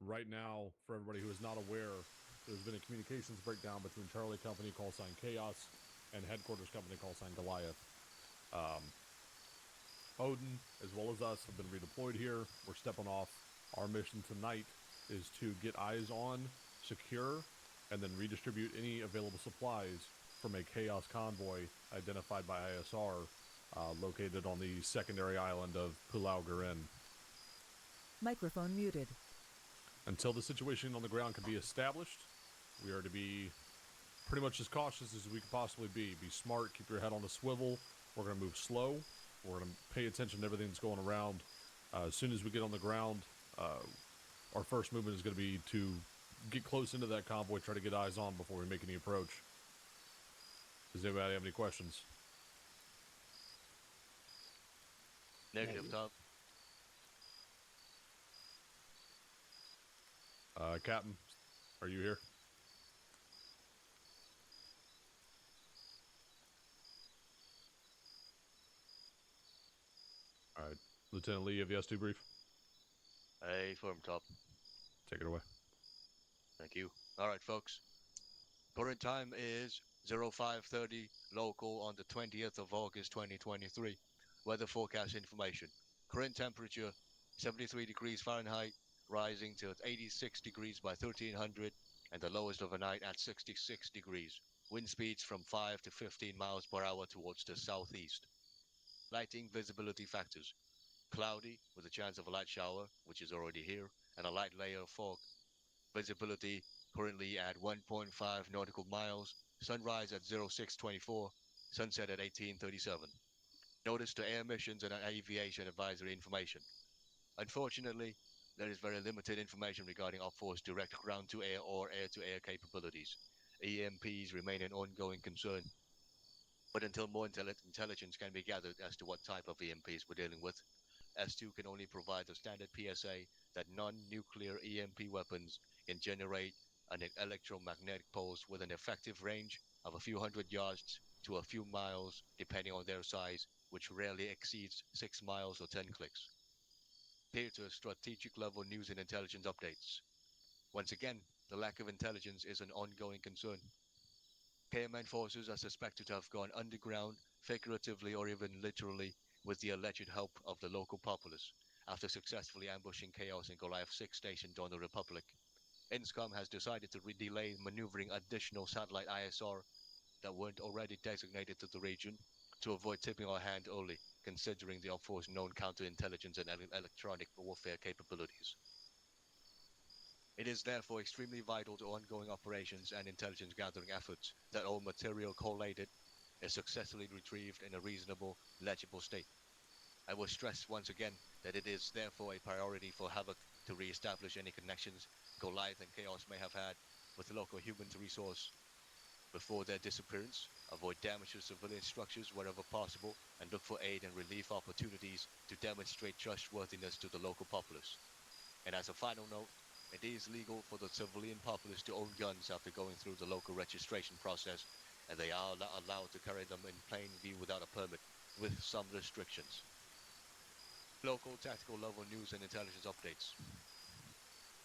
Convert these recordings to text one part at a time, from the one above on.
right now, for everybody who is not aware, there's been a communications breakdown between Charlie Company, call sign Chaos, and Headquarters Company, call sign Goliath. Odin, as well as us, have been redeployed here. We're stepping off. Our mission tonight is to get eyes on, secure, and then redistribute any available supplies from a Chaos convoy identified by ISR, located on the secondary island of Pulau Gurin. Microphone muted. Until the situation on the ground can be established, we are to be pretty much as cautious as we could possibly be. Be smart, keep your head on a swivel. We're going to move slow. We're going to pay attention to everything that's going around. As soon as we get on the ground, our first movement is going to be to get close into that convoy, try to get eyes on before we make any approach. Does anybody have any questions? Negative, Tom. Captain, are you here? All right. Lieutenant Lee, have you asked to brief? Hey, firm top. Take it away. Thank you. All right, folks. Current time is 0530 local on the 20th of August 2023. Weather forecast information. Current temperature 73 degrees Fahrenheit, rising to 86 degrees by 1300, and the lowest overnight at 66 degrees. Wind speeds from 5 to 15 miles per hour towards the southeast. Lighting visibility factors. Cloudy with a chance of a light shower, which is already here, and a light layer of fog. Visibility currently at 1.5 nautical miles, sunrise at 0624, sunset at 1837. Notice to air missions and aviation advisory information. Unfortunately, there is very limited information regarding OpForce direct ground-to-air or air-to-air capabilities. EMPs remain an ongoing concern. But until more intelligence can be gathered as to what type of EMPs we're dealing with, S2 can only provide the standard PSA that non-nuclear EMP weapons can generate an electromagnetic pulse with an effective range of a few hundred yards to a few miles, depending on their size, which rarely exceeds 6 miles or 10 clicks. Here to strategic level news and intelligence updates. Once again, the lack of intelligence is an ongoing concern. KMN forces are suspected to have gone underground, figuratively or even literally, with the alleged help of the local populace, after successfully ambushing Chaos and Goliath 6 stationed on the Republic. INSCOM has decided to delay maneuvering additional satellite ISR that weren't already designated to the region to avoid tipping our hand early, considering the OpForce known counterintelligence and electronic warfare capabilities. It is therefore extremely vital to ongoing operations and intelligence gathering efforts that all material collated is successfully retrieved in a reasonable, legible state. I will stress once again that it is therefore a priority for Havoc to re-establish any connections Goliath and Chaos may have had with local human resource before their disappearance, avoid damage to civilian structures wherever possible, and look for aid and relief opportunities to demonstrate trustworthiness to the local populace. And as a final note, it is legal for the civilian populace to own guns after going through the local registration process, and they are allowed to carry them in plain view without a permit, with some restrictions. Local tactical level news and intelligence updates.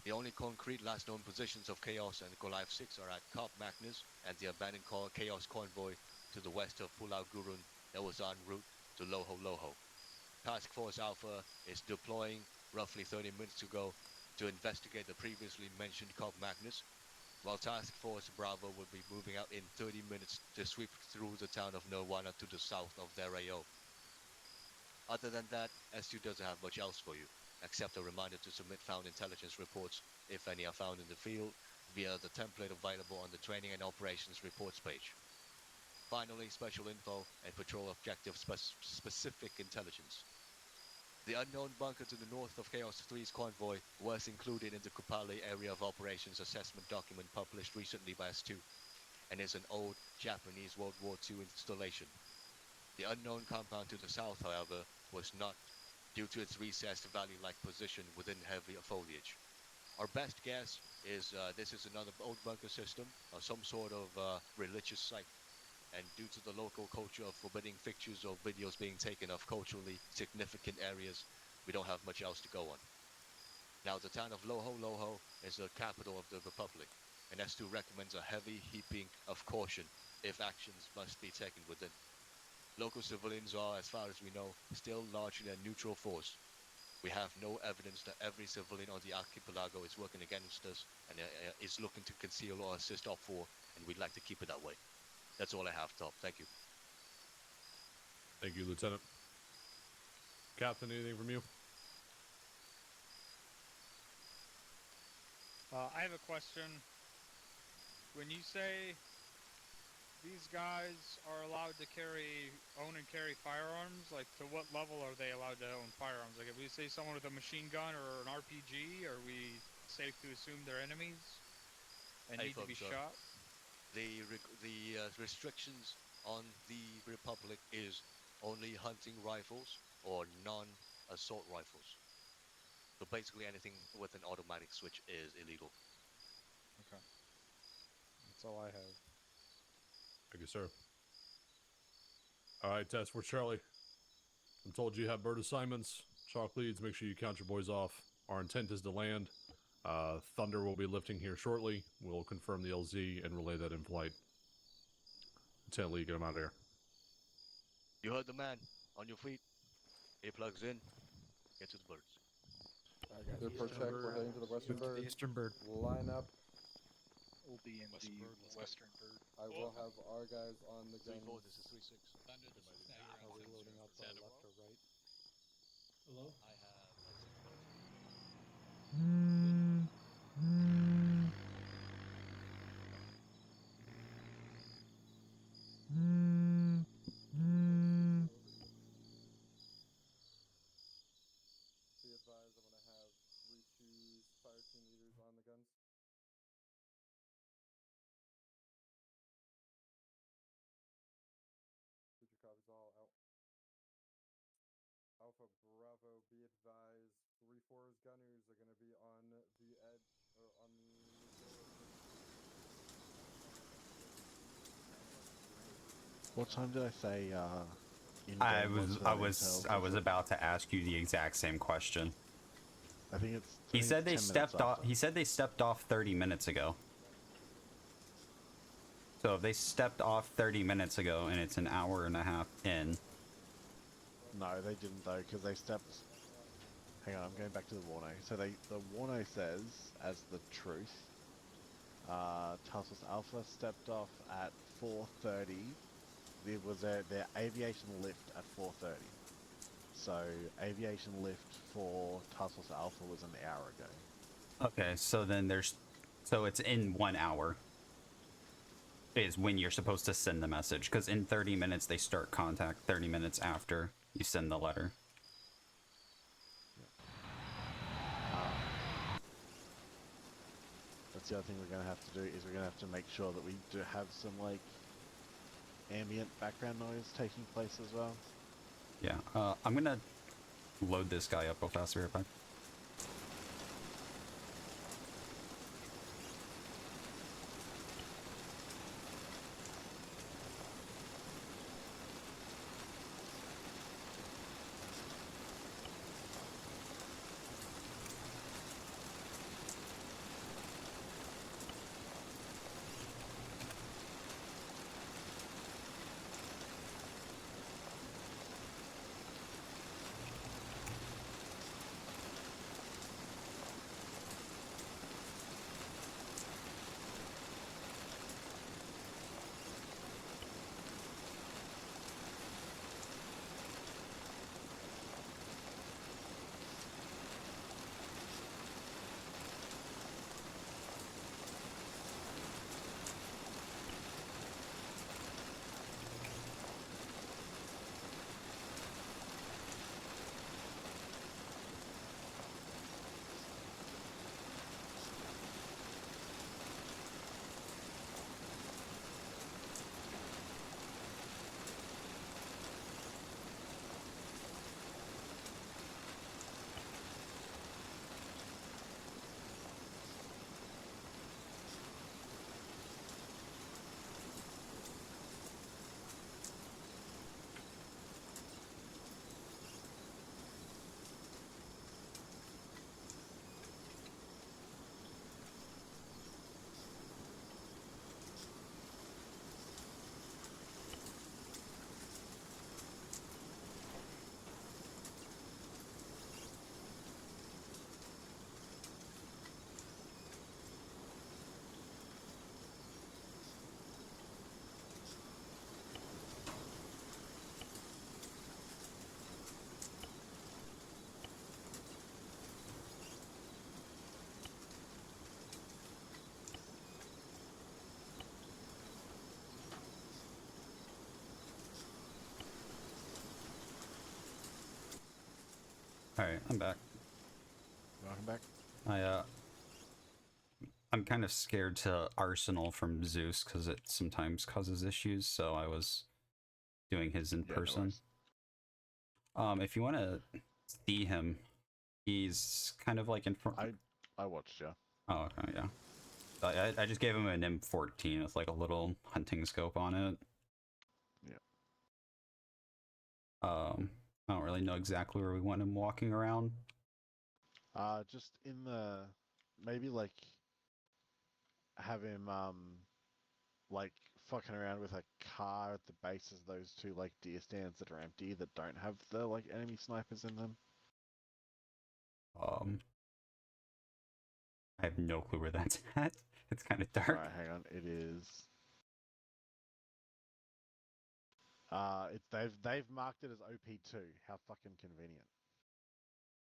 The only concrete last known positions of Chaos and Goliath 6 are at Cap Magnus and the abandoned Chaos convoy to the west of Pulau Gurun that was en route to Loho Loho. Task Force Alpha is deploying roughly 30 minutes ago to investigate the previously mentioned Cap Magnus, while Task Force Bravo will be moving out in 30 minutes to sweep through the town of Nirwana to the south of their AO. Other than that, S2 doesn't have much else for you, except a reminder to submit found intelligence reports, if any are found in the field, via the template available on the Training and Operations Reports page. Finally, special info and patrol objective specific intelligence. The unknown bunker to the north of Chaos 3's convoy was included in the Kupali Area of Operations assessment document published recently by S2, and is an old Japanese World War II installation. The unknown compound to the south, however, was not, due to its recessed valley-like position within heavy foliage. Our best guess is this is another old bunker system, or some sort of religious site. And due to the local culture of forbidding pictures or videos being taken of culturally significant areas, we don't have much else to go on. Now, the town of Loho is the capital of the Republic, and S2 recommends a heavy heaping of caution if actions must be taken within. Local civilians are, as far as we know, still largely a neutral force. We have no evidence that every civilian on the archipelago is working against us and is looking to conceal or assist Op 4, and we'd like to keep it that way. That's all I have, Top. Thank you. Thank you, Lieutenant. Captain, anything from you? I have a question. When you say these guys are allowed to own and carry firearms, like to what level are they allowed to own firearms? Like if we say someone with a machine gun or an RPG, are we safe to assume they're enemies and need to be shot? The restrictions on the Republic is only hunting rifles or non-assault rifles. So basically anything with an automatic switch is illegal. Okay. That's all I have. Thank you, sir. All right, Task Force Charlie. I'm told you have bird assignments. Chalk leads, make sure you count your boys off. Our intent is to land. Thunder will be lifting here shortly. We'll confirm the LZ and relay that in flight. Lieutenant Lee, get him out of here. You heard the man. On your feet. Earplugs in. Get to the birds. They're pro check. We're heading to the western bird. The eastern bird. Line up. Will be in the western bird. I will have our guys on the gun. 3-4, this is 3-6. Thunder, this is Tiger. Are we loading up left or right? Hello? I have a 6 Be advised, I'm gonna have 3-2 fire team leaders on the guns. Future copies all out. Alpha Bravo, be advised, 3-4's gunners are gonna be on the edge or on the What time did I say? I was about to ask you the exact same question. I think it's. He said they stepped off. He said they stepped off 30 minutes ago. So if they stepped off 30 minutes ago and it's an hour and a half in. No, they didn't though, because they stepped. Hang on, I'm going back to the Warno. So the Warno says, as the truth, Task Force Alpha stepped off at 4:30. There was their aviation lift at 4:30. So aviation lift for Task Force Alpha was an hour ago. Okay, so then so it's in 1 hour is when you're supposed to send the message, because in 30 minutes they start contact, 30 minutes after you send the letter. That's the other thing we're going to have to do, is we're going to have to make sure that we do have some like ambient background noise taking place as well. Yeah, I'm gonna load this guy up real fast here, if Alright, I'm back. Welcome back. I'm kind of scared to Arsenal from Zeus because it sometimes causes issues, so I was doing his in person. No If you want to see him, he's kind of like in front. I watched you. Oh, okay, yeah. I just gave him an M14 with like a little hunting scope on it. Yeah. I don't really know exactly where we want him walking around. Just in the maybe like have him like fucking around with a car at the base of those two like deer stands that are empty that don't have the like enemy snipers in them. I have no clue where that's at. It's kind of dark. Alright, hang on. It is. They've marked it as OP2. How fucking convenient.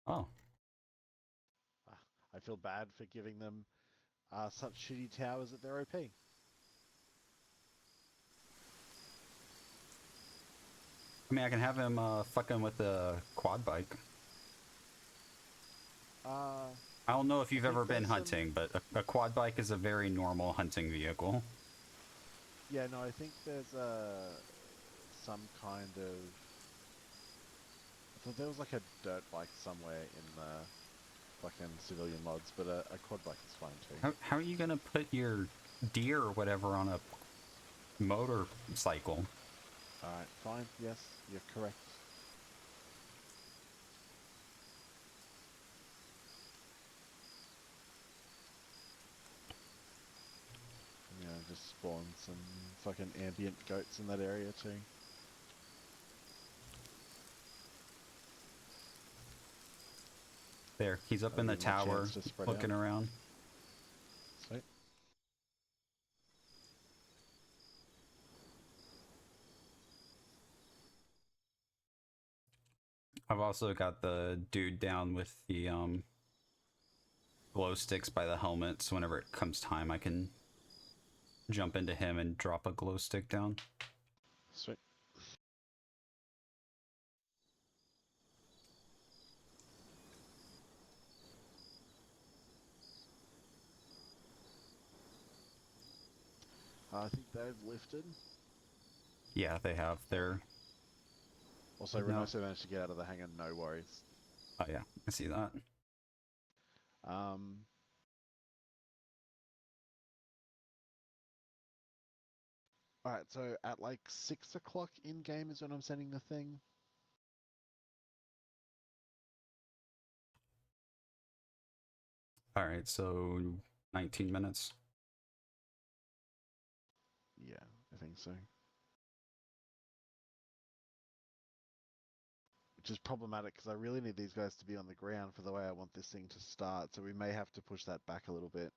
Oh. I feel bad for giving them such shitty towers at their OP. I mean, I can have him fucking with a quad bike. I don't know if you've ever been hunting, but a quad bike is a very normal hunting vehicle. Yeah, no, I think there's some kind of... I thought there was like a dirt bike somewhere in the fucking civilian mods, but a quad bike is fine too. How are you gonna put your deer or whatever on a motorcycle? Alright, fine, yes, you're correct. You know, just spawn some fucking ambient goats in that area too. There, he's up in the tower, looking around. Sweet. I've also got the dude down with the glow sticks by the helmet, so whenever it comes time I can jump into him and drop a glow stick down. Sweet. I think they've lifted. Yeah, they have. They're... Also, Renoso managed to get out of the hangar, no worries. Oh yeah, I see that. Alright, so at like 6 o'clock in-game is when I'm sending the thing. Alright, so 19 minutes. Yeah, I think so. Which is problematic because I really need these guys to be on the ground for the way I want this thing to start, so we may have to push that back a little bit.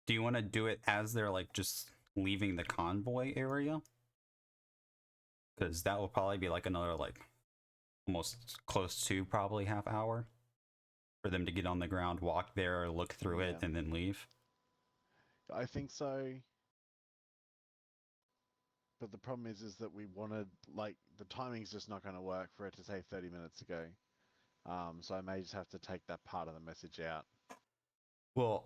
Do you want to do it as they're like just leaving the convoy area? Because that will probably be like another like almost close to probably half hour for them to get on the ground, walk there, look through it, and then leave. I think so. But the problem is that we wanted, like, the timing's just not going to work for it to say 30 minutes ago. So I may just have to take that part of the message out. Well,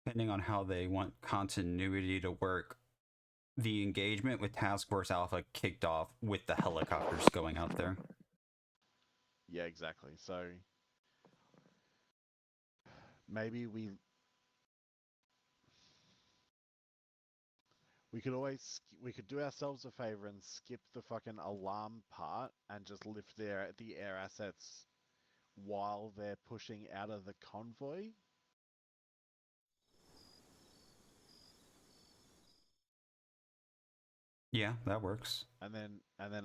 depending on how they want continuity to work, the engagement with Task Force Alpha kicked off with the helicopters going out there. Yeah, exactly. So maybe we could do ourselves a favor and skip the fucking alarm part and just lift the air assets while they're pushing out of the convoy. Yeah, that works. And then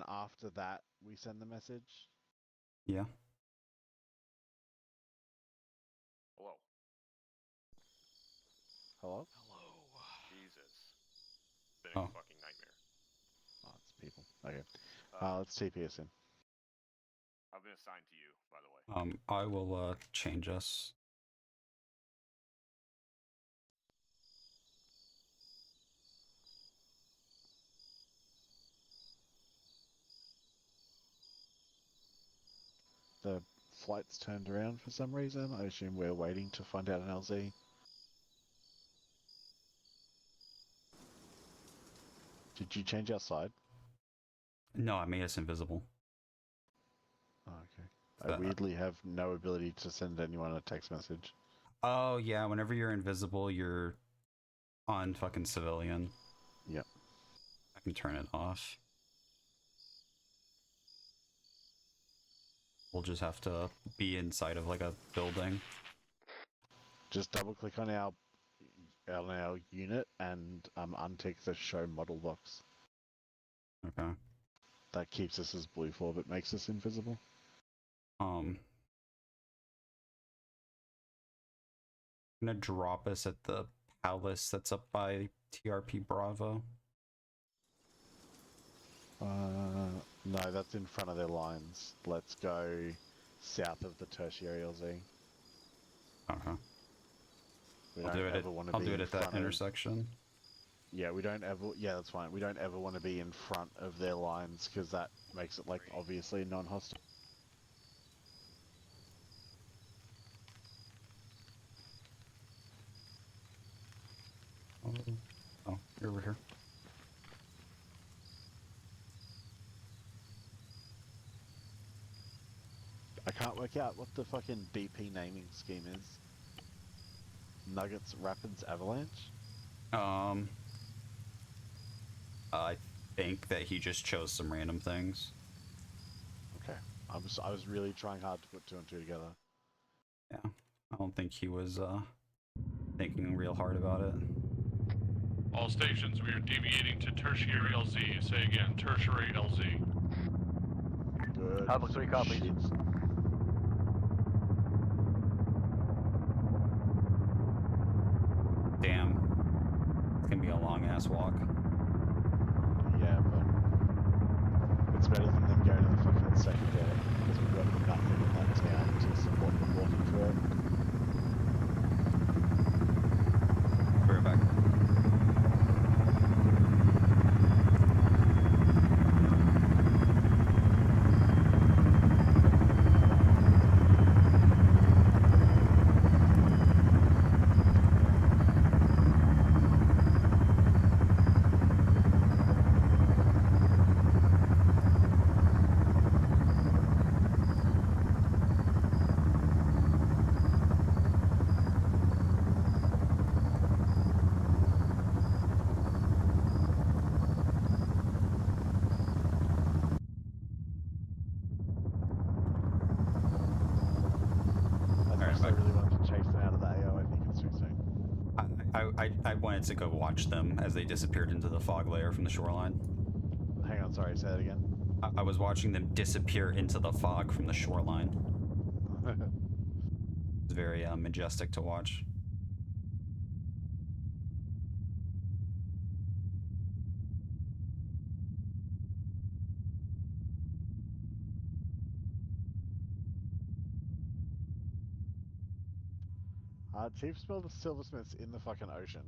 after that we send the message. Yeah. Hello. Hello? Hello. Jesus. Been Oh. a fucking nightmare. Oh, it's people. Okay. Let's TP us in. I've been assigned to you, by the way. I will change us. flight's turned around for some reason. I assume we're waiting to find out an LZ. Did you change our side? No, I made us invisible. Oh, okay. I weirdly have no ability to send anyone a text message. Oh, yeah, whenever you're invisible, you're on fucking civilian. Yep. I can turn it off. We'll just have to be inside of like a building. Just double click on our unit and untick the show model box. Okay. That keeps us as blue floor, but makes us invisible. I'm gonna drop us at the palace that's up by TRP Bravo. No, that's in front of their lines. Let's go south of the tertiary LZ. Okay. I'll do it at that intersection. Yeah, we don't ever. Yeah, that's fine. We don't ever want to be in front of their lines because that makes it like obviously non-hostile. Oh, you're over here. I can't work out what the fucking BP naming scheme is. Nuggets, Rapids, Avalanche? I think that he just chose some random things. Okay. I was really trying hard to put two and two together. Yeah. I don't think he was thinking real hard about it. All stations, we are deviating to tertiary LZ. Say again, tertiary LZ. Good. Alpha 3 copies. Shit. Damn. It's gonna be a long ass walk. Yeah, but it's better than them going to the fucking secondary because we've got nothing in that town to support them walking through it. We're back. I wanted to go watch them as they disappeared into the fog layer from the shoreline. Hang on, sorry, say that again. I was watching them disappear into the fog from the shoreline. It's very majestic to watch. Chief spelled the silversmiths in the fucking ocean.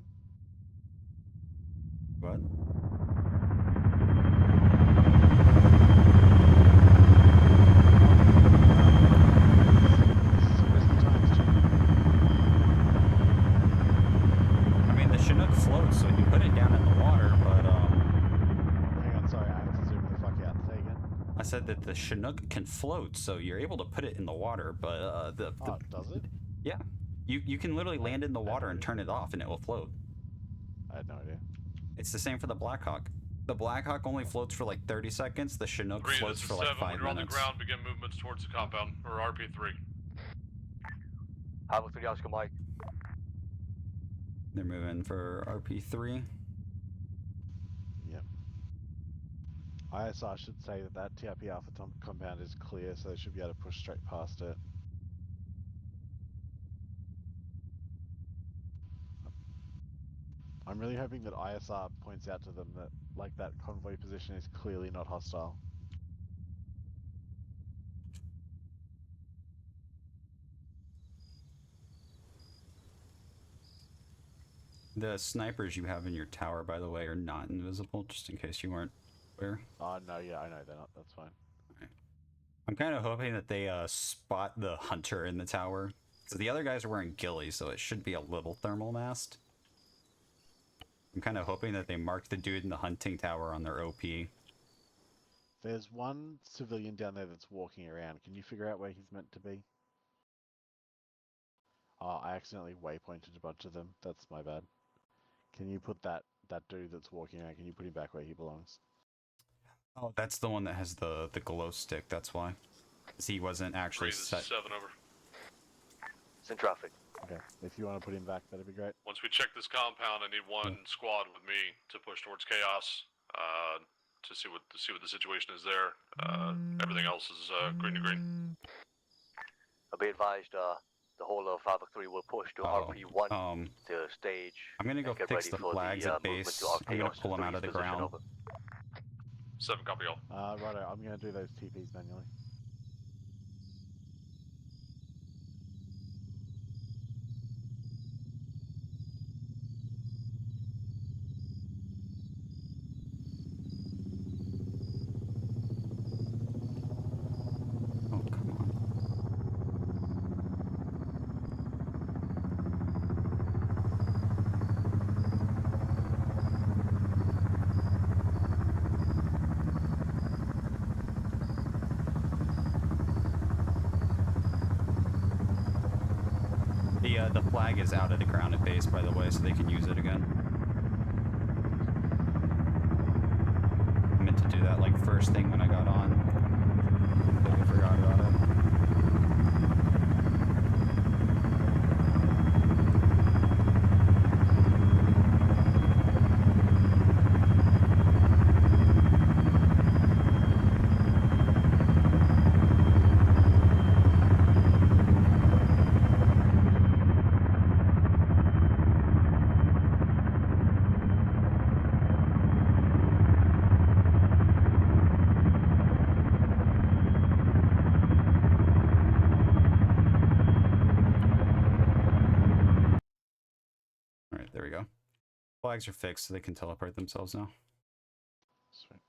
What? I mean, the Chinook floats, so you can put it down in the water, but Hang on, sorry, I have to zoom the fuck out. Say again. I said that the Chinook can float, so you're able to put it in the water, but Oh, does it? Yeah. You can literally land in the water and turn it off and it will float. I had no idea. It's the same for the Blackhawk. The Blackhawk only floats for like 30 seconds, the Chinook Green, floats for like 5 when you're on the minutes. ground, begin movements towards the compound, or RP3. Alpha 3 Oscar Mike. They're moving for RP3. Yep. ISR should say that TRP Alpha compound is clear, so they should be able to push straight past it. I'm really hoping that ISR points out to them that, like, that convoy position is clearly not hostile. The snipers you have in your tower, by the way, are not invisible, just in case you weren't aware. Oh, no, yeah, I know they're not. That's fine. Right. I'm kind of hoping that they spot the hunter in the tower. So the other guys are wearing ghillies, so it should be a little thermal mast. I'm kind of hoping that they mark the dude in the hunting tower on their OP. There's one civilian down there that's walking around. Can you figure out where he's meant to be? Oh, I accidentally waypointed a bunch of them. That's my bad. Can you put that dude that's walking around, can you put him back where he belongs? Oh, that's the one that has the glow stick, that's why. 'Cause he wasn't actually set. 7 over. It's in traffic. Okay, if you want to put him back, that'd be great. Once we check this compound, I need one squad with me to push towards chaos, to see what the situation is there. Everything else is green to green. I'll be advised, the whole of 503 will push to RP1 to stage. I'm gonna go fix the flags at base. I'm gonna pull them out of the ground. 7 copy all. Righto, I'm gonna do those TPs manually. Oh, come on. The flag is out of the ground at base, by the way, so they can use it again. I meant to do that like first thing when I got on. Totally forgot about it. Alright, there we go. Flags are fixed, so they can teleport themselves now. Sweet.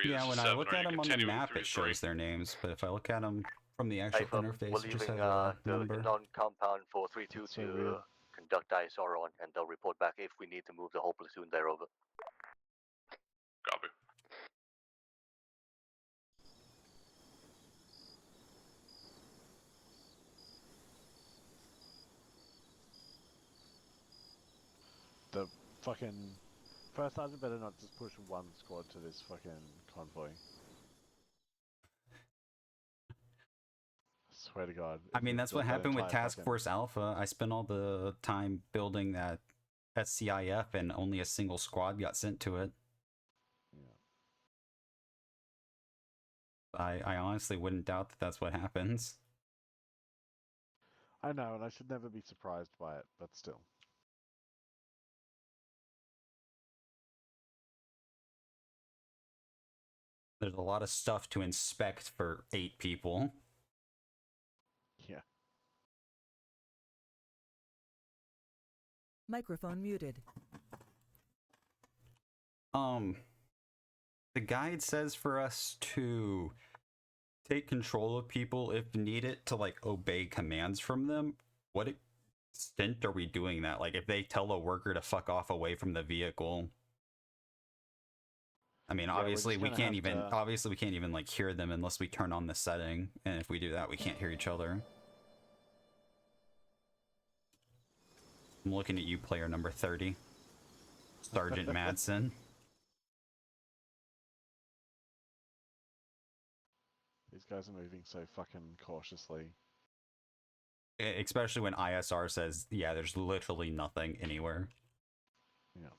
Yeah, when I look at them on the map, it shows their names, but if I look at them from the actual interface, We're it just leaving has a the number. non-compound 432 to conduct ISR on, and they'll report back if we need to move the whole platoon there over. Copy. The fucking first sergeant better not just push one squad to this fucking convoy. I swear to God. I mean, that's what happened with Task Force Alpha. I spent all the time building that SCIF, and only a single squad got sent to it. Yeah. I honestly wouldn't doubt that that's what happens. I know, and I should never be surprised by it, but still. There's a lot of stuff to inspect for 8 people. Yeah. Microphone muted. The guide says for us to take control of people if needed to, like, obey commands from them. What extent are we doing that? Like, if they tell a worker to fuck off away from the vehicle, I mean, obviously we can't even like hear them unless we turn on the setting, and if we do that, we can't hear each other. I'm looking at you, player number 30, Sergeant Madsen. These guys are moving so fucking cautiously. Especially when ISR says, yeah, there's literally nothing anywhere. Yeah.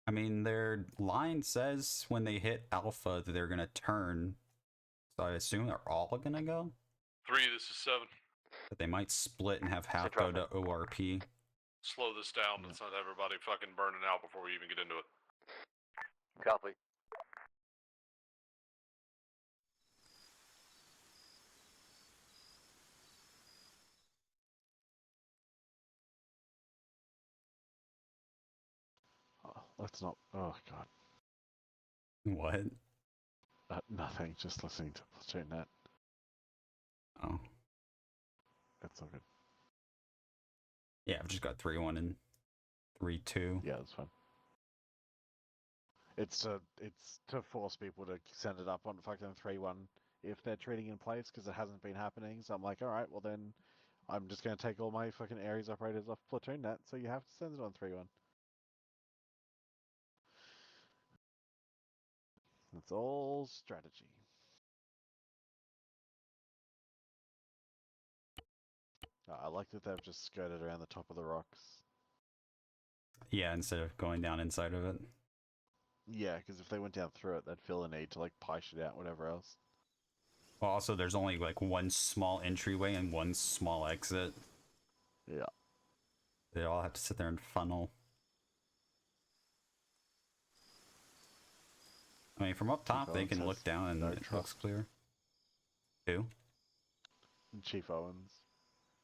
I mean, their line says when they hit Alpha that they're gonna turn, so I assume they're all gonna go? 3, this is 7. But they might split and have half go to ORP. Slow this down. Let's not have everybody fucking burning out before we even get into it. Copy. Let's not. Oh god. What? Nothing. Just listening to Platoon Net. Oh. That's all good. Yeah, I've just got 3-1 and 3-2. Yeah, that's fine. It's to force people to send it up on fucking 3-1 if they're treating in place because it hasn't been happening. So I'm like, all right, well then, I'm just gonna take all my fucking Ares operators off Platoon Net. So you have to send it on 3-1. It's all strategy. I like that they've just skirted around the top of the rocks. Yeah, instead of going down inside of it. Yeah, because if they went down through it, they'd feel the need to like pipe it out, whatever else. Well, also, there's only like one small entryway and one small exit. Yeah. They all have to sit there and funnel. I mean, from up top, they can look down and it looks clear. Who? Chief Owens.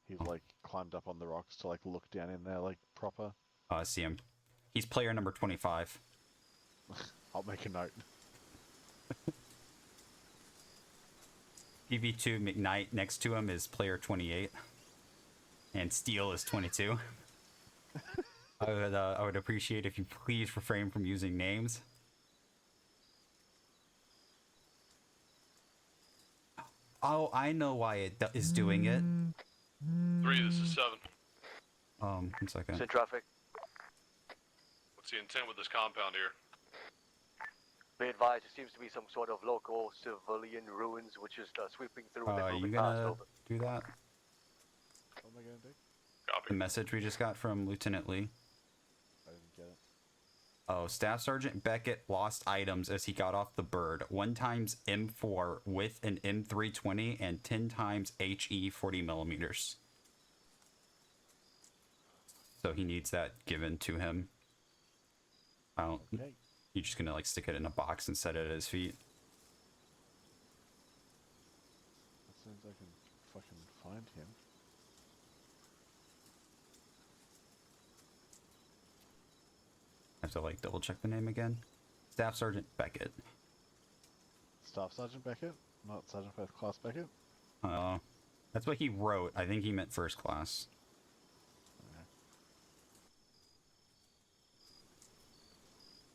He's like climbed up on the rocks to like look down in there like proper. Oh, I see him. He's player number 25. I'll make a note. PV2 McKnight next to him is player 28. And Steel is 22. I would appreciate if you please refrain from using names. Oh, I know why it is doing it. 3, this is 7. 1 second. In traffic. What's the intent with this compound here? Be advised, there seems to be some sort of local civilian ruins which is sweeping through and then Are you moving past gonna over. do that? What am I gonna do? Copy. The message we just got from Lieutenant Lee. I didn't get it. Oh, Staff Sergeant Beckett lost items as he got off the bird. 1 times M4 with an M320 and 10 times HE 40 millimeters. So he needs that given to him. I don't. Okay. You're just gonna like stick it in a box and set it at his feet. As soon as I can fucking find him. I have to like double check the name again. Staff Sergeant Beckett. Staff Sergeant Beckett, not Sergeant First Class Beckett. That's what he wrote. I think he meant first class. Okay.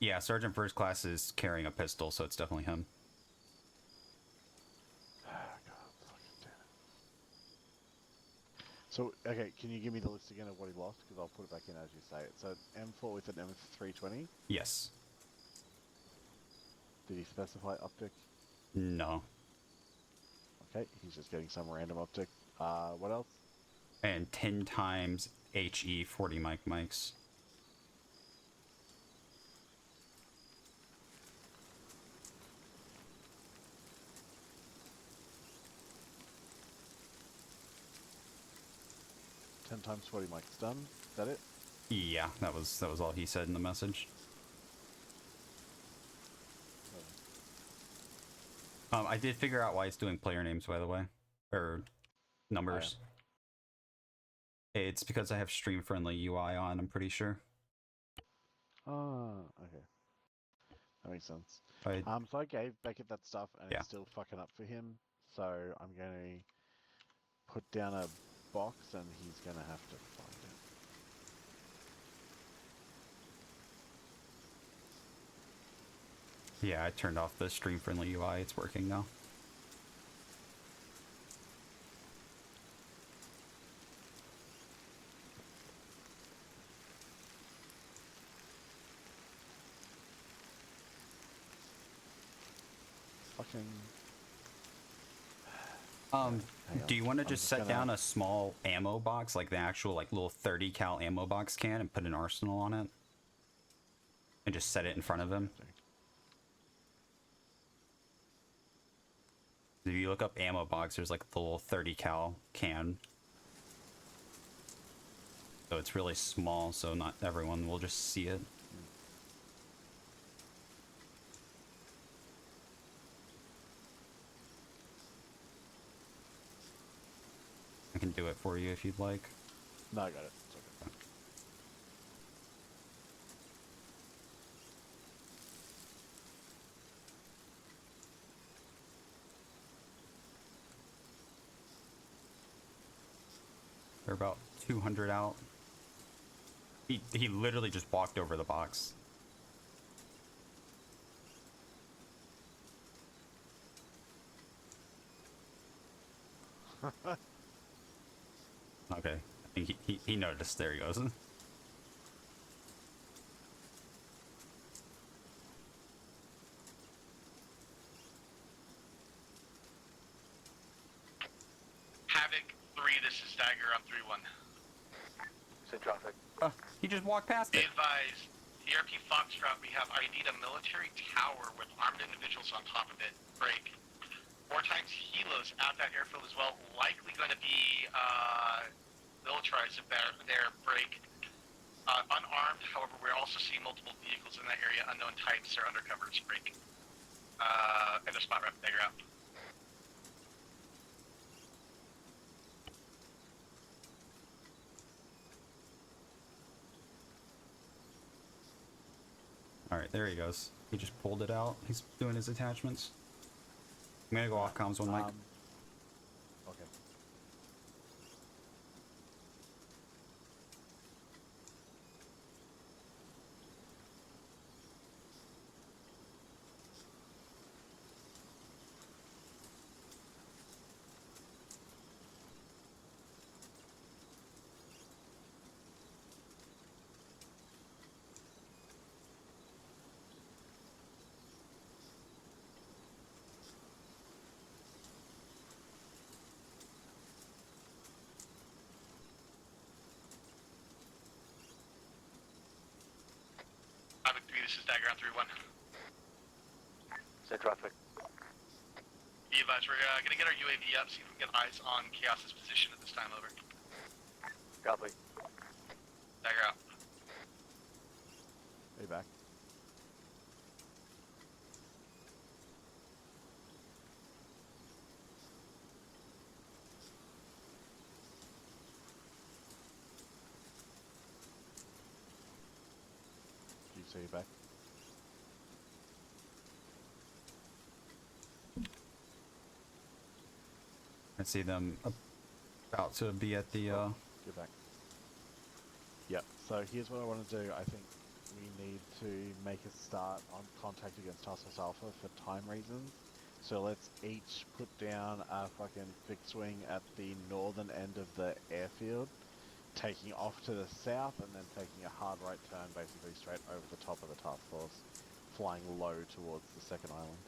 Yeah, Sergeant First Class is carrying a pistol, so it's definitely him. So, okay, can you give me the list again of what he lost? Because I'll put it back in as you say it. So, M4 with an M320. Yes. Did he specify optic? No. Okay, he's just getting some random optic. What else? And 10 times HE 40 mics. Ten times 40 mics done. Is that it? Yeah, that was all he said in the message. I did figure out why it's doing player names, by the way, or numbers. Oh, yeah. It's because I have stream-friendly UI on. I'm pretty sure. Oh, okay. That makes sense. I, So I gave Beckett that stuff, and Yeah. it's still fucking up for him. So I'm going to put down a box, and he's going to have to find it. Yeah, I turned off the stream-friendly UI. It's working now. Fucking... Do you want to I'm just just set gonna- down a small ammo box, like the actual like little 30 cal ammo box can, and put an arsenal on it? And just set it in front of him? If you look up ammo box, there's like the little 30 cal can. So it's really small, so not everyone will just see it. I can do it for you if you'd like. No, I got it. It's okay. They're about 200 out. He literally just walked over the box. Okay, I think he noticed. There he goes. Havoc 3, this is Dagger on 3-1. Send traffic. He just walked past Be it. advised, ERP Foxtrot, we have ID'd a military tower with armed individuals on top of it. Break. 4 times helos at that airfield as well. Likely going to be militarized there. Break. Unarmed, however, we're also seeing multiple vehicles in that area. Unknown types are undercover. Break. And a spot rep Dagger out. Alright, there he goes. He just pulled it out. He's doing his attachments. I'm gonna go off comms one mic. Okay. Havoc 3, this is Dagger on 3-1. Send traffic. Be advised, we're going to get our UAV up, see if we can get eyes on Chaos's position at this time, over. Copy. Dagger out. Be back. Do you see you back? I see them about to be at the Get back. Yep, so here's what I want to do. I think we need to make a start on contact against Tassos Alpha for time reasons. So let's each put down a fucking fixed wing at the northern end of the airfield, taking off to the south and then taking a hard right turn basically straight over the top of the task force, flying low towards the second island.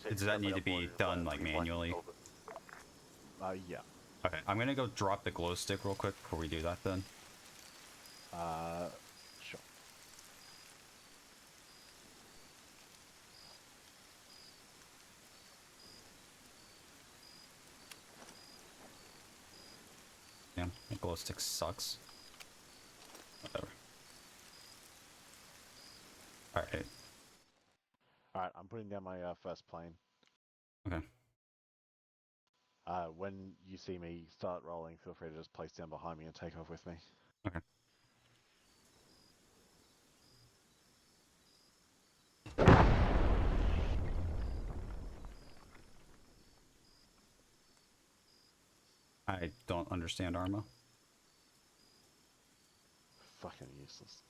does that need to be done like manually? Yeah. Okay, I'm gonna go drop the glow stick real quick before we do that then. Sure. Yeah, the glow stick sucks. Whatever. Alright. Alright, I'm putting down my first plane. Okay. When you see me start rolling, feel free to just place down behind me and take off with me. Okay. I don't understand Arma. Fucking useless.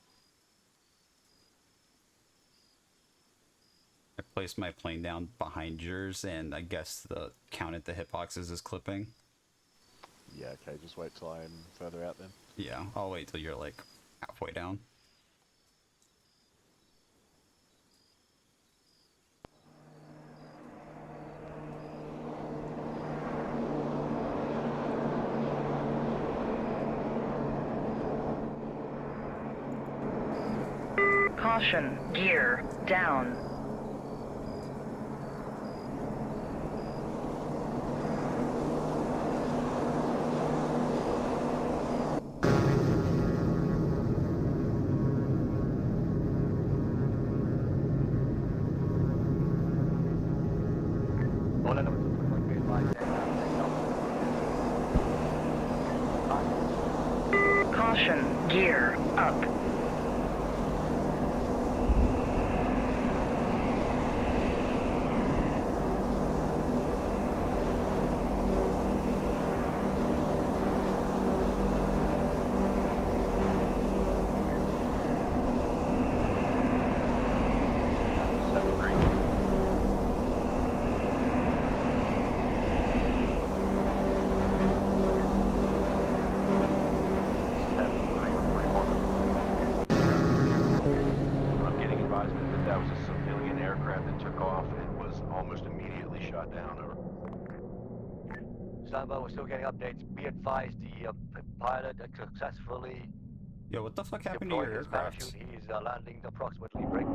I placed my plane down behind yours, and I guess the count at the hitboxes is clipping. Yeah, okay, just wait till I'm further out then. Yeah, I'll wait till you're like halfway down. Caution, gear down. Caution, gear up. off and was almost immediately shot down. Over. Stand by, we're still getting updates. Be advised, the pilot successfully Yo, what the fuck happened to deployed your his aircraft? parachute. He is landing approximately break.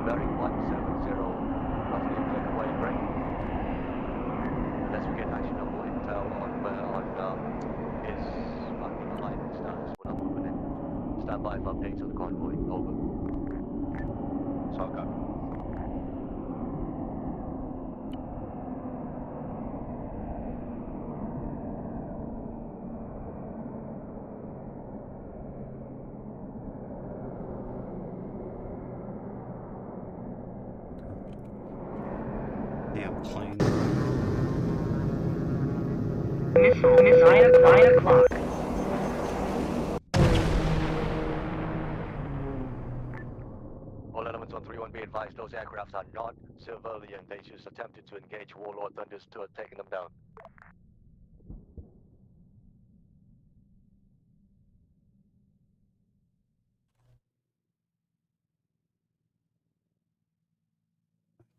Bearing 170, roughly a click away break. Unless we get actionable intel on his fucking alignment status, we're not moving in. Stand by for updates on the convoy. Over. Solid copy. Damn plane. Missile 9 o'clock. All elements on 3-1 be advised, those aircraft are not civilian. They just attempted to engage Warlord Thunders to taking them down.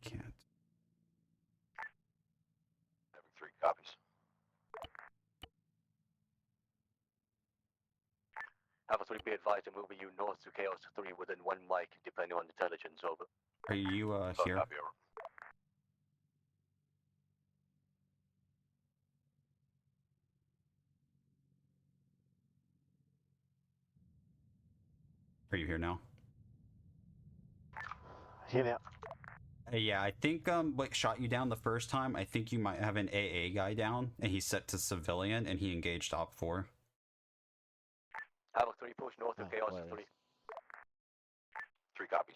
Can't. Having 3 copies. Alpha 3 be advised to move you north to Chaos 3 within 1 mic, depending on intelligence. Over. Are you Solid here? copy. Over. Are you here now? Here now. Yeah, I think what shot you down the first time, I think you might have an AA guy down, and he's set to civilian, and he engaged Op 4. Alpha 3 push north to Chaos 3. 3 copies.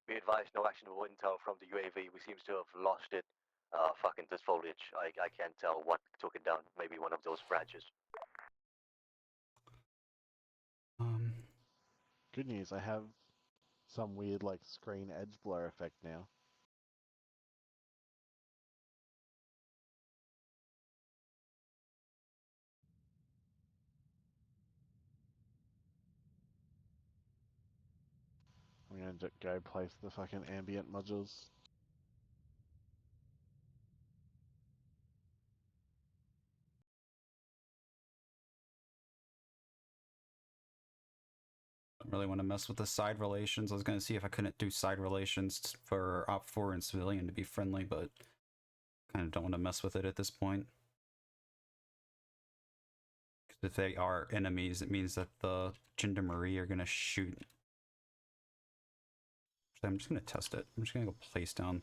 Be advised, no actionable intel from the UAV. We seems to have lost it. Fucking this foliage. I can't tell what took it down. Maybe one of those branches. Good news, I have some weird like screen edge blur effect now. I'm gonna go place the fucking ambient modules. Don't really want to mess with the side relations. I was gonna see if I couldn't do side relations for Op 4 and civilian to be friendly, but kind of don't want to mess with it at this point. Because if they are enemies, it means that the Gendarmerie are gonna shoot. So I'm just gonna test it. I'm just gonna go place down.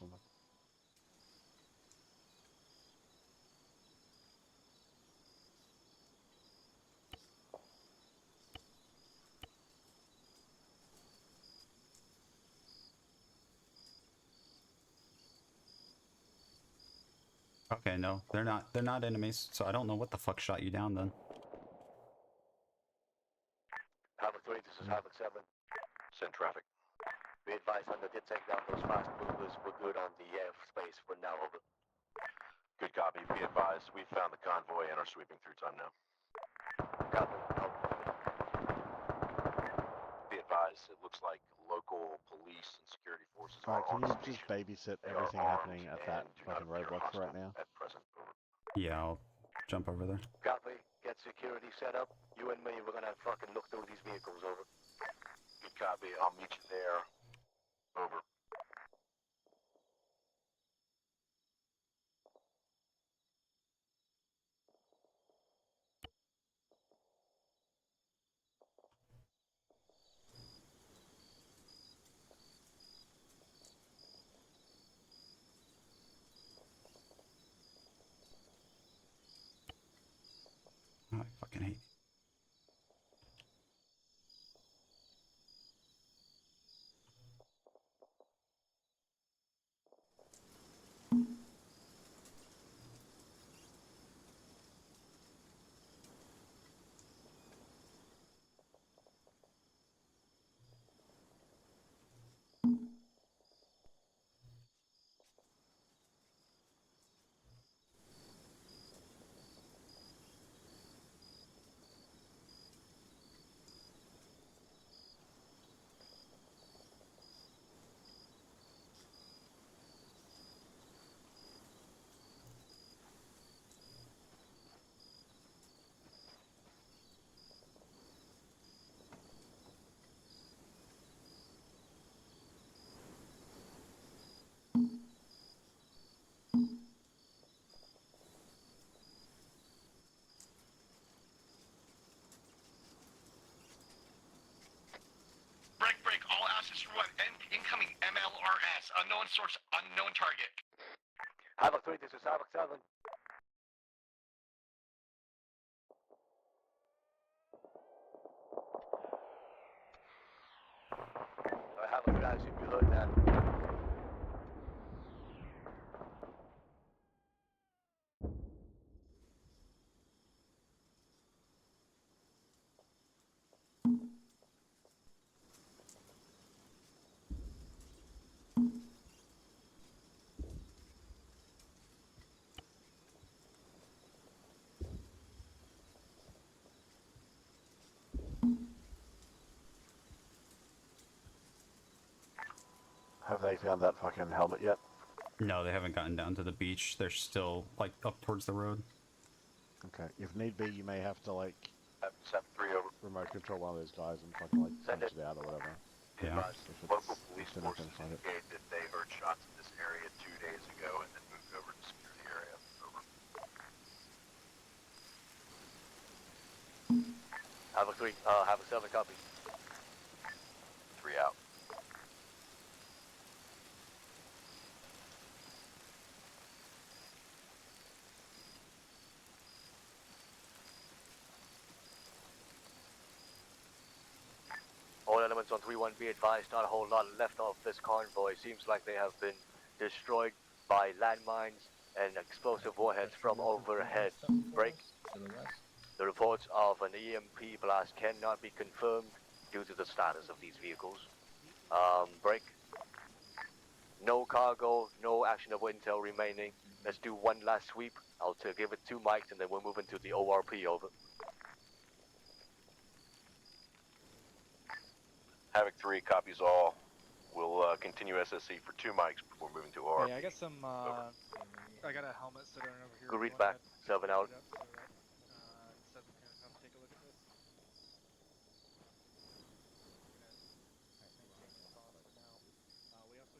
Okay, no, they're not enemies, so I don't know what the fuck shot you down then. Havoc 3, this is Havoc 7. Send traffic. Be advised, Hunter did take down those fast movers. We're good on the airspace for now. Over. Good copy. Be advised, we found the convoy and are sweeping through time now. Copy. Out. Be advised, it looks like local police and security forces are Alright, can on you station. just babysit They everything are happening armed at that and do not fucking appear roadblock for right hostile now? At present. Over. Yeah, I'll jump over there. Copy. Get security set up. You and me, we're gonna fucking look through these vehicles. Over. Good copy. I'll meet you there. Over. Oh, I fucking hate. unknown source, unknown target. Havoc 3, this is Havoc 7. Havoc 3, I assume you heard that. Have they found that fucking helmet yet? No, they haven't gotten down to the beach. They're still like up towards the road. Okay. If need be, you may have to like 7-3 over. remote control one of those guys and fucking like punch it out or whatever. Yeah. Local police if forces find it. indicate that they heard shots in this area 2 days ago and then moved over to secure the area. Over. Havoc 3, Havoc 7, copy. 3 out. All elements on 3-1 be advised, not a whole lot left of this convoy. Seems like they have been destroyed by landmines and explosive warheads from overhead. Break. The reports of an EMP blast cannot be confirmed due to the status of these vehicles. Break. No cargo, no actionable intel remaining. Let's do one last sweep. I'll give it 2 mics and then we'll move into the ORP, over. Havoc 3 copies all. We'll continue SSC for 2 mics before moving to OR. Hey, I got some, I got a helmet sitting over here. Good read back, 7 out. 7 can come take a look at this. We also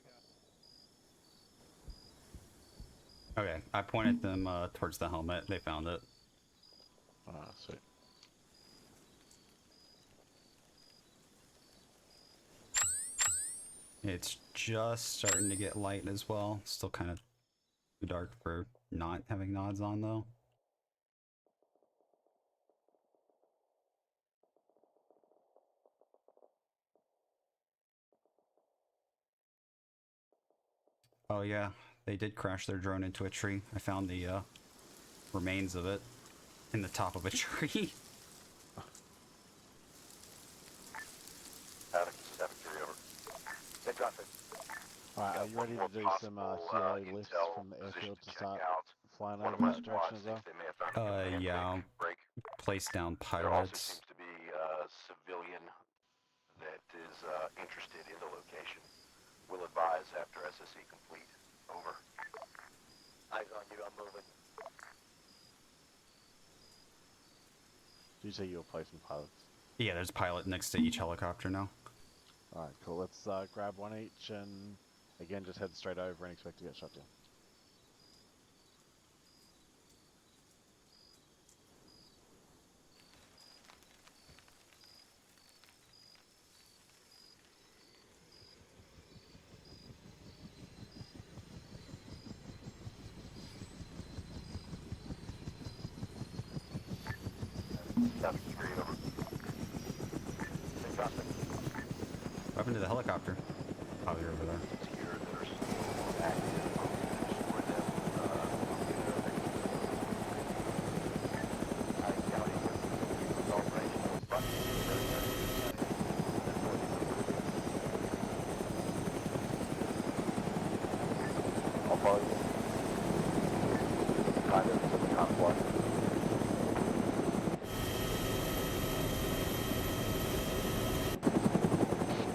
got... Okay, I pointed them towards the helmet. They found it. Ah, sweet. It's just starting to get light as well. Still kind of too dark for not having nods on though. Oh yeah, they did crash their drone into a tree. I found the remains of it in the top of a tree. Havoc 7-3 over. Get traffic. Alright, are you ready to do some CLA lifts from the airfield to start flying over this direction as well? Yeah, I'll place down There also pilots. seems to be a civilian that is interested in the location. We'll advise after SSC complete. Over. Eyes on you, I'm moving. Did you say you were placing pilots? Yeah, there's a pilot next to each helicopter now. Alright, cool. Let's grab one each and again just head straight over and expect to get shot down. What happened to the helicopter? Probably over there.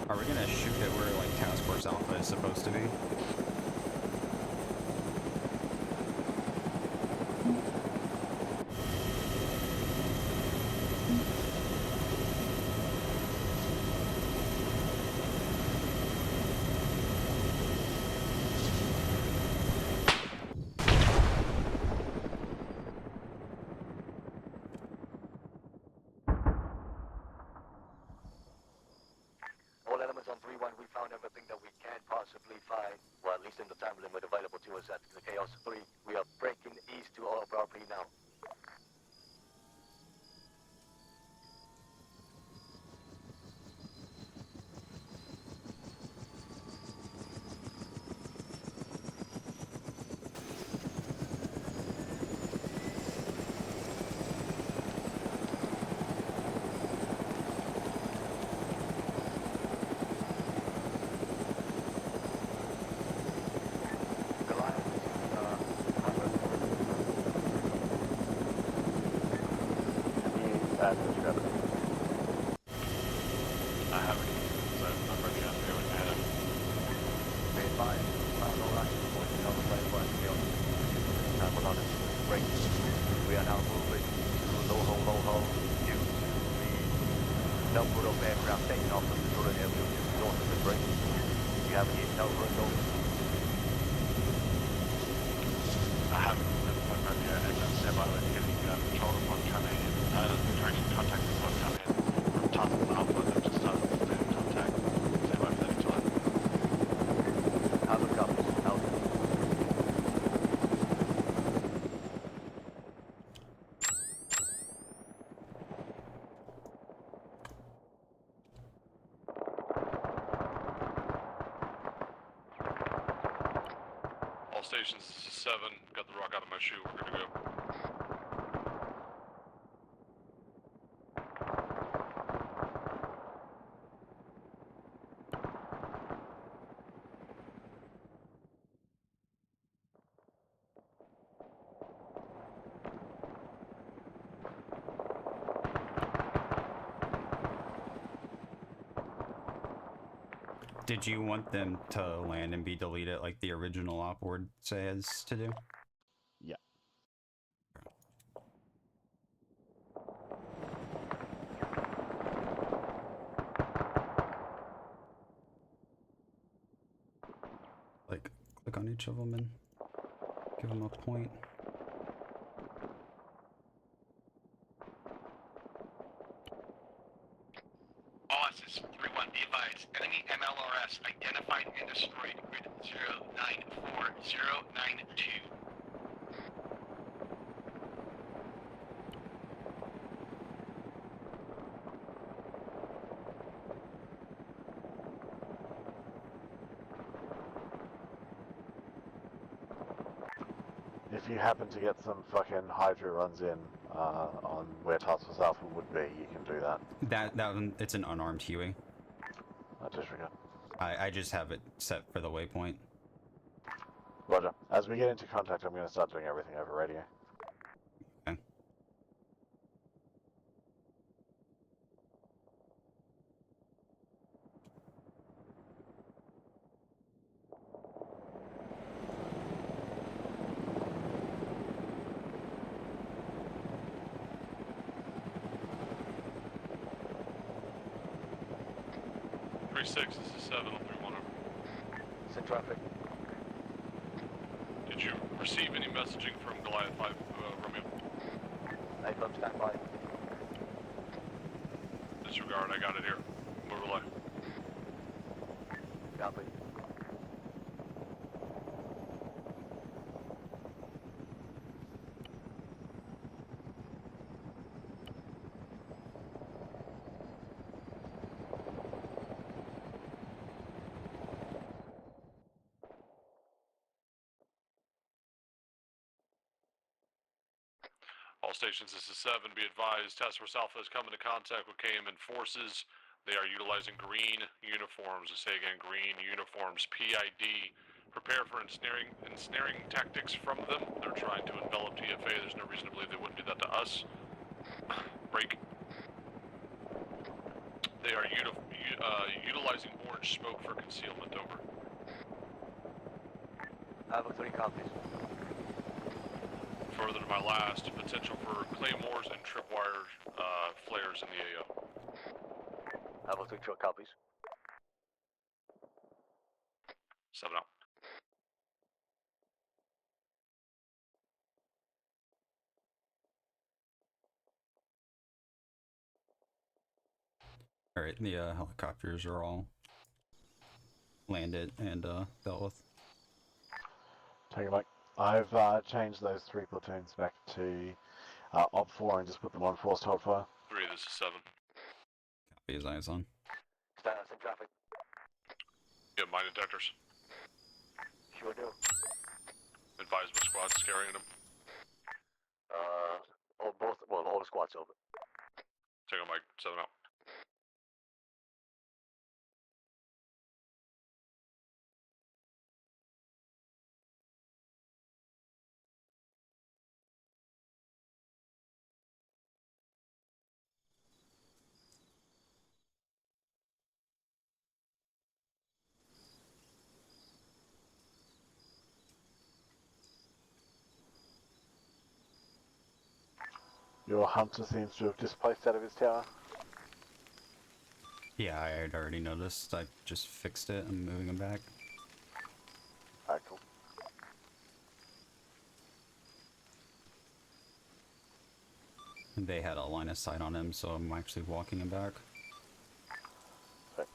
Are we gonna shoot it where like Task Force Alpha is supposed to be? All elements on 3-1, we found everything that we can possibly find. within the time limit available to us at the Chaos 3. We are breaking east to OVG now. All stations, this is 7. Got the rock out of my shoe. We're good to go. Did you want them to land and be deleted like the original op board says to do? Yeah. Like, click on each of them and give them a point. Bosses, 3-1, be advised. Enemy MLRS identified and destroyed. Grid 094092. If you happen to get some fucking Hydra runs in on where Task Force Alpha would be, you can do that. That one, it's an unarmed Huey. I disregard. I just have it set for the waypoint. Roger. As we get into contact, I'm going to start doing everything over radio. Okay. This is 7 on 3-1 over. It's in traffic. Did you receive any messaging from Goliath 5, Romeo? I from standby. Disregard, I got it here. Move relay. Copy. All stations, this is 7. Be advised, Task Force Alpha has come into contact with KMN forces. They are utilizing green uniforms. I say again, green uniforms. PID. Prepare for ensnaring tactics from them. They're trying to envelop TFA. There's no reason to believe they wouldn't do that to us. Break. They are utilizing orange smoke for concealment. Over. I have 3 copies. Further to my last, potential for claymores and tripwire flares in the AO. I have 3 short copies. 7 out. Alright, the helicopters are all landed and dealt with. Take it back. I've changed those 3 platoons back to Op 4 and just put them on forced hold fire. 3, this is 7. Copy, his eyes on. Status in traffic. You have mine detectors. Sure do. Advise what squad's carrying them. All the squads over. Take on Mike, 7 out. Your hunter seems to have displaced out of his tower. Yeah, I had already noticed. I just fixed it. I'm moving him back. Alright, cool. They had a line of sight on him, so I'm actually walking him back. Okay.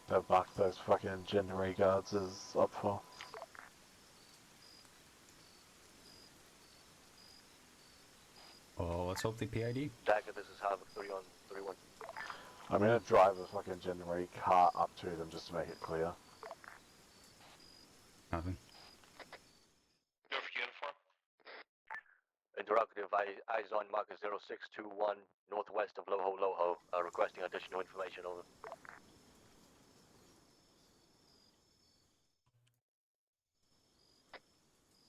They've marked those fucking January guards as Op 4. Oh, let's hope they PID. Dagger, this is Havoc 3 on 3-1. I'm gonna drive a fucking January car up to them just to make it clear. Copy. Go for uniform. Interrogative, eyes on marker 0621 northwest of Loho. Requesting additional information, over.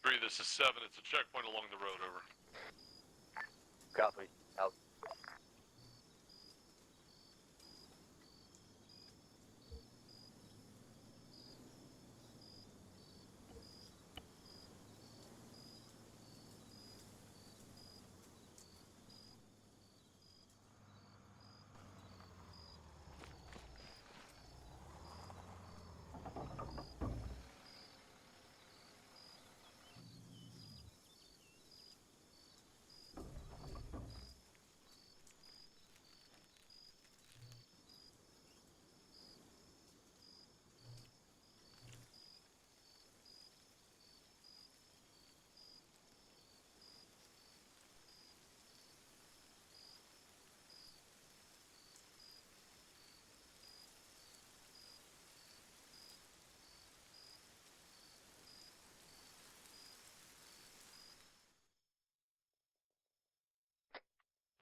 3, this is 7. It's a checkpoint along the road, over. Copy, out.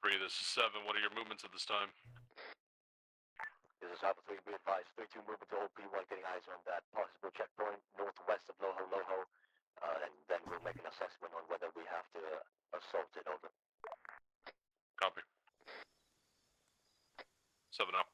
This is 7. What are your movements at this time? This is Alpha 3, be advised. 3-2 movement to OP1, getting eyes on that possible checkpoint northwest of Loho. And then we'll make an assessment on whether we have to assault it, over. Copy. 7 out.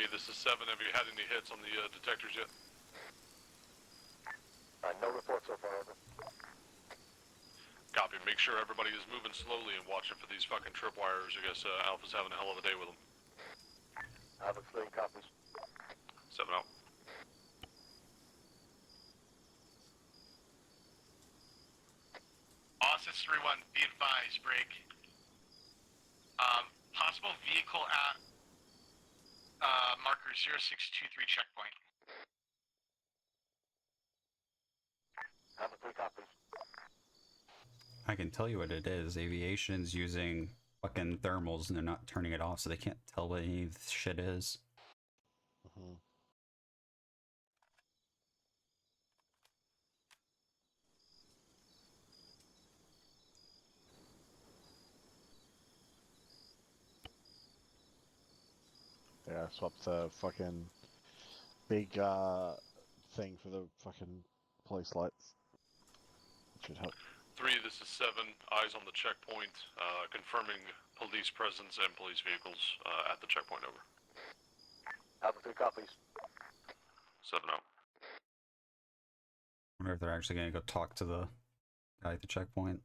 This is 7. Have you had any hits on the detectors yet? No reports so far, over. Copy. Make sure everybody is moving slowly and watching for these fucking tripwires. I guess Alpha's having a hell of a day with them. Havoc 3 copies. 7 out. Austin 3-1, be advised, break. Possible vehicle at marker 0623 checkpoint. Havoc 3 copies. I can tell you what it is. Aviation's using fucking thermals and they're not turning it off, so they can't tell what any of this shit is. Mm-hmm. Yeah, I swapped the fucking big thing for the fucking police lights. Should help. 3, this is 7. Eyes on the checkpoint. Confirming police presence and police vehicles at the checkpoint, over. Havoc 3 copies. 7 out. Wonder if they're actually gonna go talk to the guy at the checkpoint.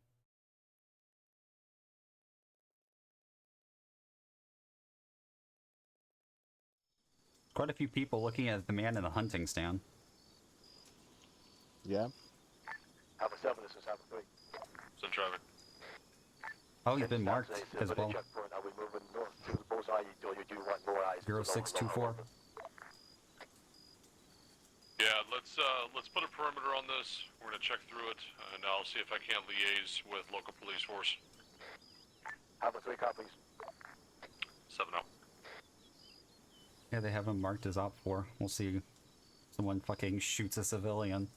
Quite a few people looking at the man in the hunting stand. Yeah. Alpha 7, this is Alpha 3. Some traffic. Oh, he's been marked as well. Checkpoint. Are we moving north to the bullseye, or you do want more eyes? 0624. Yeah, let's put a perimeter on this. We're gonna check through it, and I'll see if I can't liaise with local police force. Alpha 3 copies. 7-0. Yeah, they have him marked as Op 4. We'll see. Someone fucking shoots a civilian.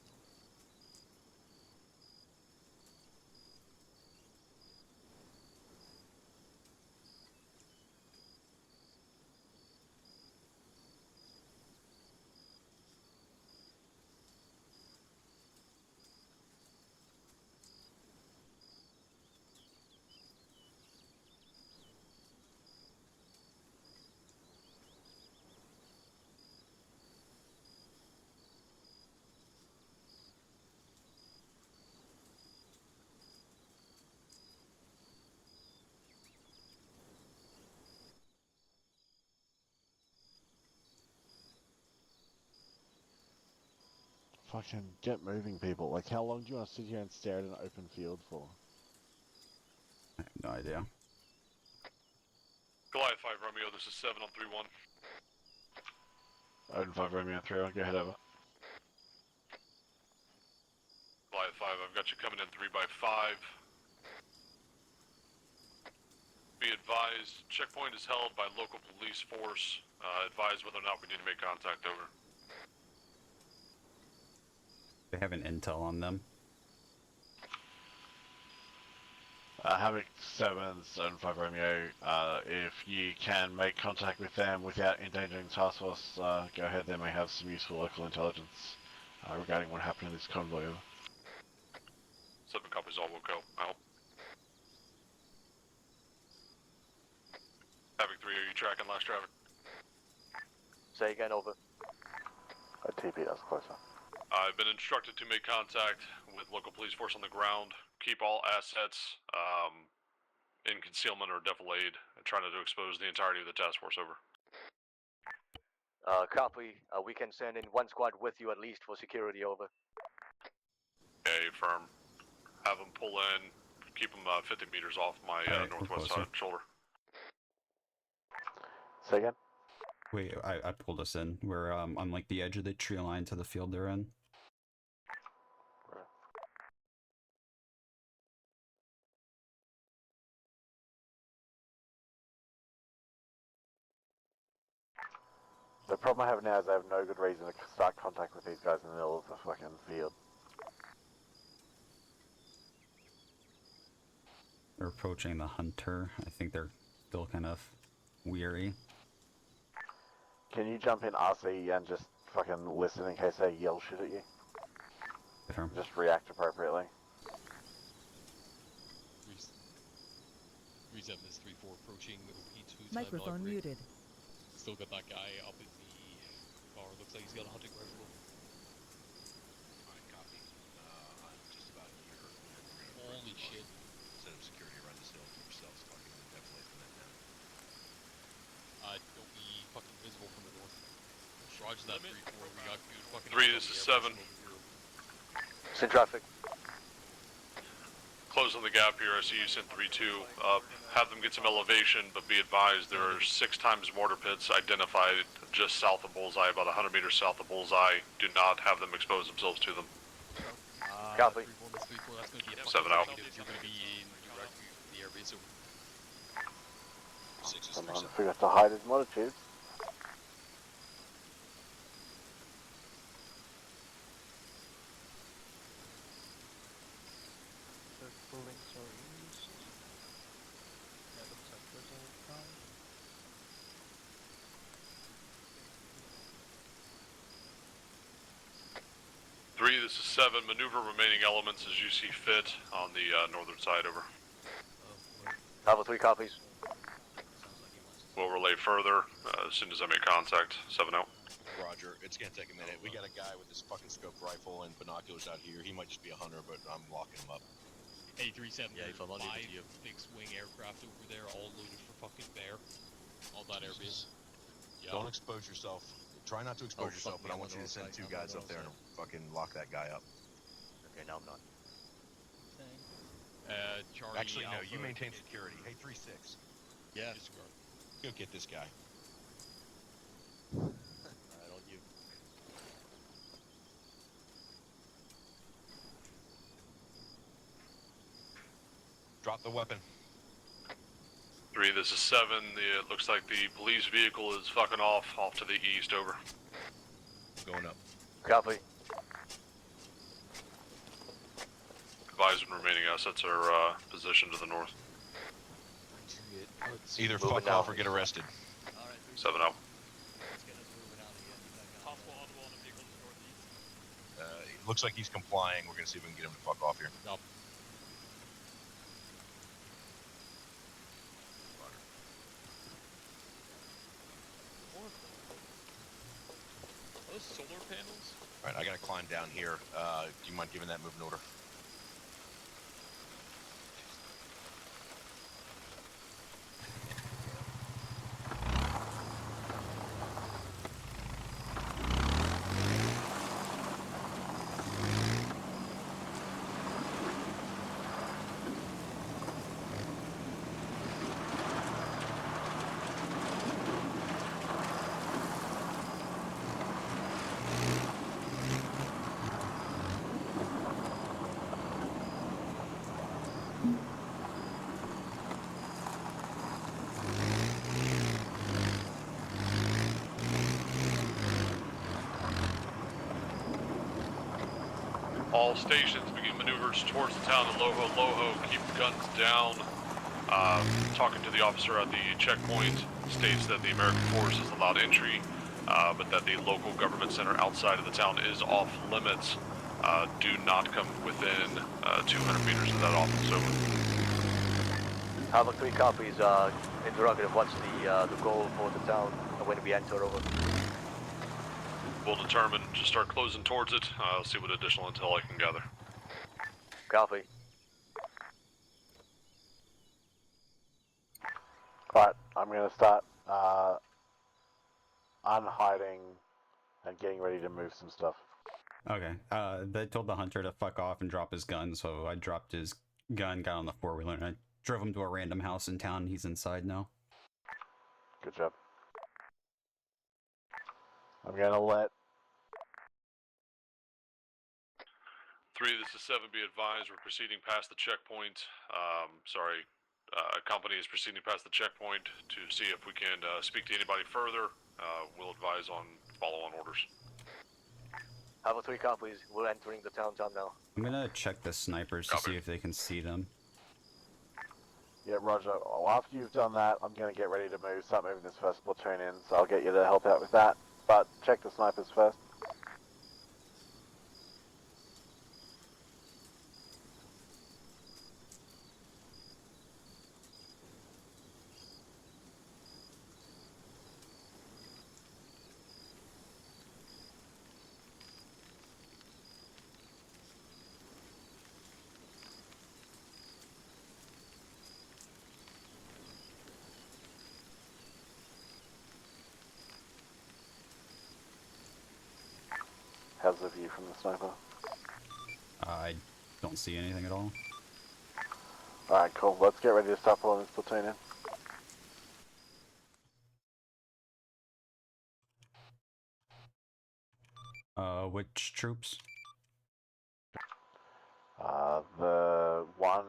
Fucking get moving, people. Like, how long do you want to sit here and stare at an open field for? I have no idea. Goliath 5 Romeo, this is 7 on 3-1. Open 5 Romeo 3-1, go ahead over. Goliath 5, I've got you coming in 3x5. Be advised, checkpoint is held by local police force. Advise whether or not we need to make contact over. They have an intel on them. Havoc 7, 5 Romeo, if you can make contact with them without endangering the task force, go ahead. They may have some useful local intelligence regarding what happened in this convoy. 7 copies, all will go. Out. Havoc 3, are you tracking last traffic? Say again, over. TP, that's closer. I've been instructed to make contact with local police force on the ground. Keep all assets in concealment or defilade, trying to expose the entirety of the task force over. Copy. We can send in one squad with you at least for security, over. Okay, firm. Have them pull in. Keep them 50 meters off my northwest side shoulder. Say again? Wait, I pulled us in. We're on like the edge of the tree line to the field they're in. The problem I have now is I have no good reason to start contact with these guys in the middle of the fucking field. They're approaching the hunter. I think they're still kind of weary. Can you jump in RC and just fucking listen in case they yell shit at you? Confirm. Just react appropriately. Reset Miss 3-4 approaching OP2. Microphone muted. Still got that guy up in the car. Looks like he's got a hunting rifle. Alright, copy. I'm just about here. Holy shit. Set up security around this hill. Keep yourselves fucking definitely from that down. Don't be fucking visible from the north. Roger that 3-4. We got good fucking. 3, this is 7. It's in traffic. Closing the gap here. I see you sent 3-2. Have them get some elevation, but be advised there are 6 times mortar pits identified just south of Bullseye, about 100 meters south of Bullseye. Do not have them expose themselves to them. Copy. 3-4, that's going to be a 7 out. You're going to be in directly the air base. So 6 is Someone 3-7. forgot to hide his motor tubes. This is 7. Maneuver remaining elements as you see fit on the northern side, over. Alpha 3 copies. We'll relay further as soon as I make contact. 7 out. Roger. It's gonna take a minute. We got a guy with his fucking scoped rifle and binoculars out here. He might just be a hunter, but I'm locking him up. 837, Yeah, if I'm not leaving five to you. fixed wing aircraft over there, all loaded for fucking bear. All that airbase. Yeah. Don't expose yourself. Try not to expose yourself, but I want you to send 2 guys up there and fucking lock that guy up. Okay, now I'm not. Charlie Actually, no, Alpha, you maintain security. Hey, 3-6. Yeah. Disregard. Go get this guy. Alright, on you. Drop the weapon. 3, this is 7. It looks like the police vehicle is fucking off to the east, over. Going up. Copy. Advise when remaining assets are positioned to the north. Either Moving fuck now. off or get arrested. 7-0. Let's get us moving out of here. Possible audible on a vehicle to the northeast. It looks like he's complying. We're gonna see if we can get him to fuck off here. No. Are those solar panels? All right, I gotta climb down here. Do you mind giving that move an order? All stations begin maneuvers towards the town of Loho. Loho, keep guns down. Talking to the officer at the checkpoint, states that the American force is allowed entry, but that the local government center outside of the town is off limits. Do not come within 200 meters of that office, over. Have a 3 copies. Interrogative, what's the goal for the town and when we enter, over? We'll determine, just start closing towards it. I'll see what additional intel I can gather. Copy. Right, I'm going to start unhiding and getting ready to move some stuff. Okay. They told the hunter to fuck off and drop his gun, so I dropped his gun, got on the 4-wheeler, and I drove him to a random house in town. He's inside now. Good job. I'm going to let... 3, this is 7, be advised, we're proceeding past the checkpoint. Company is proceeding past the checkpoint to see if we can speak to anybody further. We'll advise on follow-on orders. Have a 3 copies. We're entering the town now. I'm gonna check the snipers to see if they can see them. Yeah, Roger. Well, after you've done that, I'm going to get ready to start moving this first platoon in, so I'll get you to help out with that. But check the snipers first. How's the view from the sniper? I don't see anything at all. Alright, cool. Let's get ready to start pulling this platoon in. Which troops? The one...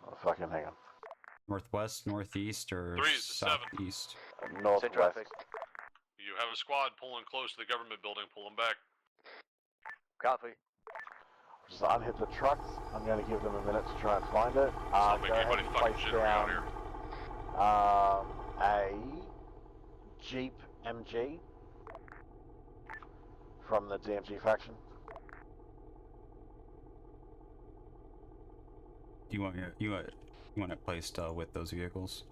Oh, fucking hang on. Northwest, northeast, or 3 is to 7. southeast? Northwest. You have a squad pulling close to the government building, pull them back. Copy. Just unhit the trucks. I'm going to give them a minute to try and find it. Don't make Go ahead anybody and fucking place jittery out down here. a Jeep MG from the DMG faction. Do you want it placed with those vehicles?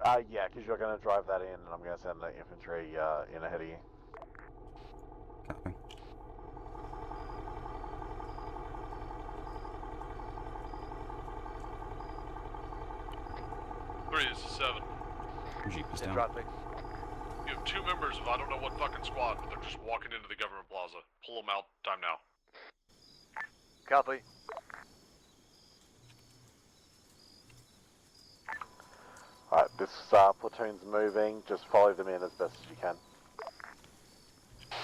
Yeah, because you're going to drive that in, and I'm going to send the infantry in ahead of you. Copy. This is 7. Jeep is down. Traffic. You have 2 members of I don't know what fucking squad, but they're just walking into the government plaza. Pull them out. Time now. Copy. Alright, this platoon's moving. Just follow them in as best as you can.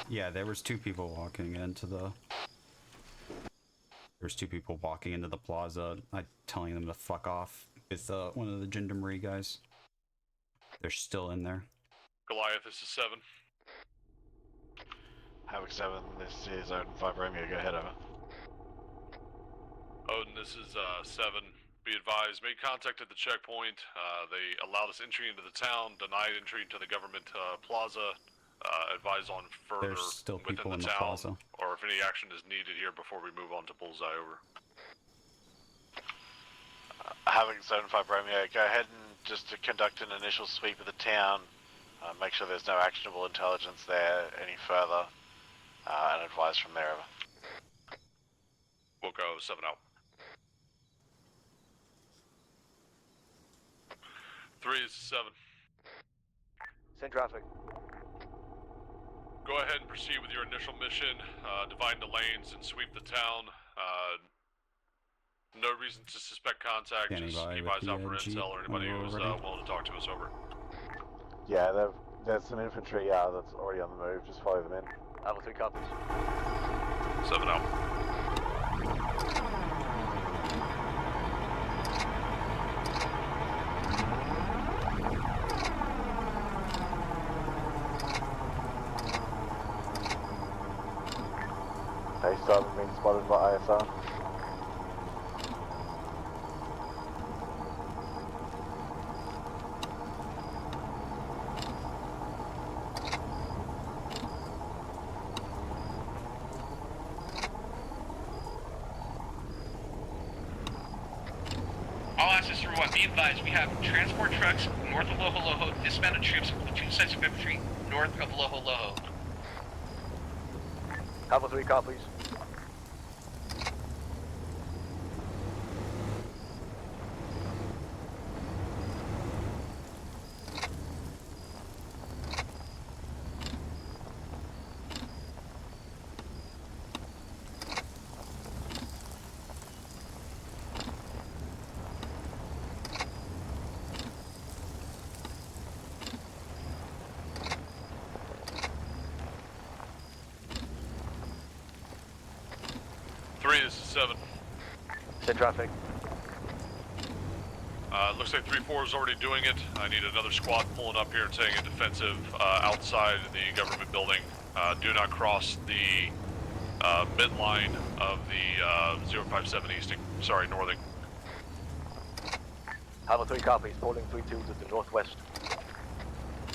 Yeah, there was 2 people walking into the... There's 2 people walking into the plaza, telling them to fuck off with one of the Gendarmerie guys. They're still in there. Goliath, this is 7. Havoc 7, this is Odin 5 Romeo, go ahead, over. Odin, this is 7. Be advised, made contact at the checkpoint. They allowed us entry into the town, denied entry to the government plaza. Advise on further There's still within people the in the town, plaza. or if any action is needed here before we move on to Bullseye. Over. Havoc 7-5 Romeo, go ahead and just to conduct an initial sweep of the town. Make sure there's no actionable intelligence there any further, and advise from there, over. We'll go 7 out. 3 is 7. Send traffic. Go ahead and proceed with your initial mission. Divide the lanes and sweep the town. No reason to suspect contact. Standing Just by keep with eyes the, out for Jeep intel or anybody when who's we're ready. willing to talk to us. Over. Yeah, there's some infantry that's already on the move. Just follow them in. Alpha 3 copies. 7 out. They still haven't been spotted by ISR. All access through what? Be advised, we have transport trucks north of Loho Loho, dismounted troops, platoon sets of infantry north of Loho Loho. Alpha 3 copies. This is 7. Send traffic. Looks like 3-4 is already doing it. I need another squad pulling up here and taking a defensive outside the government building. Do not cross the midline of the 057 easting. Sorry, northing. Alpha 3 copies. Pulling 3-2 to the northwest.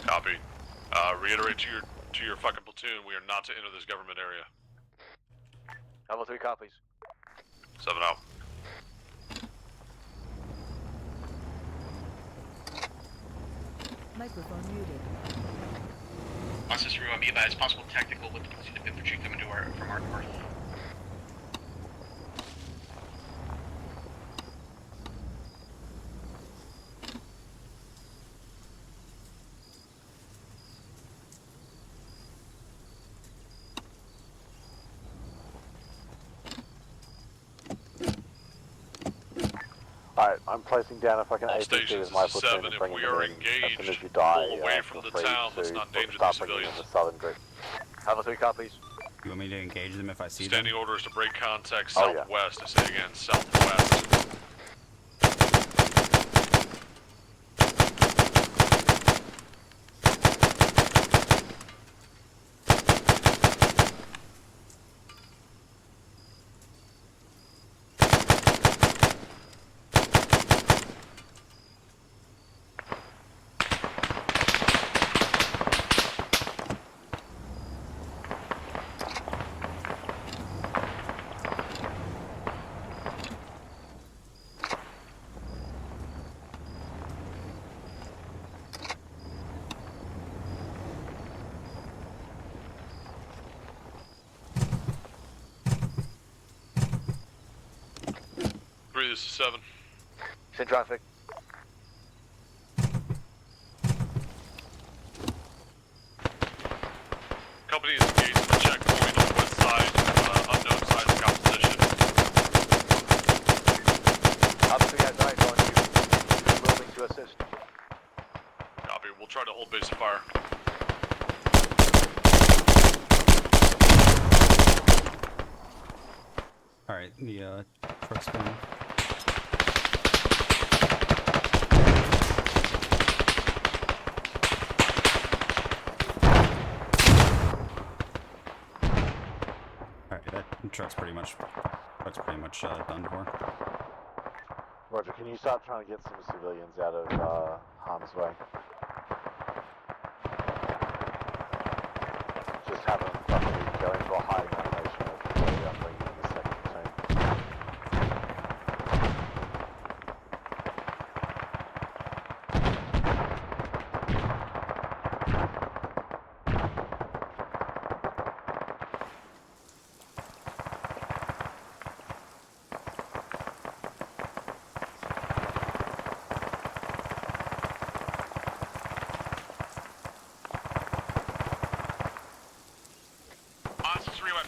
Copy. Reiterate to your fucking platoon, we are not to enter this government area. Alpha 3 copies. 7 out. Microphone muted. Access through be advised, possible tactical with the platoon of infantry coming to from our north. Alright, I'm placing down a fucking All APC stations, with my this is platoon 7. and If bringing we them are in. As engaged, soon as you die, pull away from feel the free town. Let's to not endanger the start bringing civilians. in the southern group. Alpha 3 copies. You want me to engage them if I see Standing them? orders to break contact Oh, yeah. southwest. I say again, southwest. 3, this is 7. It's in traffic. Company is engaged in the checkpoint on the west side, unknown side of composition. Officer has eyes on you. He's moving to assist. Copy, we'll try to hold base of fire. Alright, the truck's going. Alright, that truck's pretty much done for. Roger, can you start trying to get some civilians out of harm's way? Just have them fucking go into a hiding animation of where I'm bringing in the second platoon.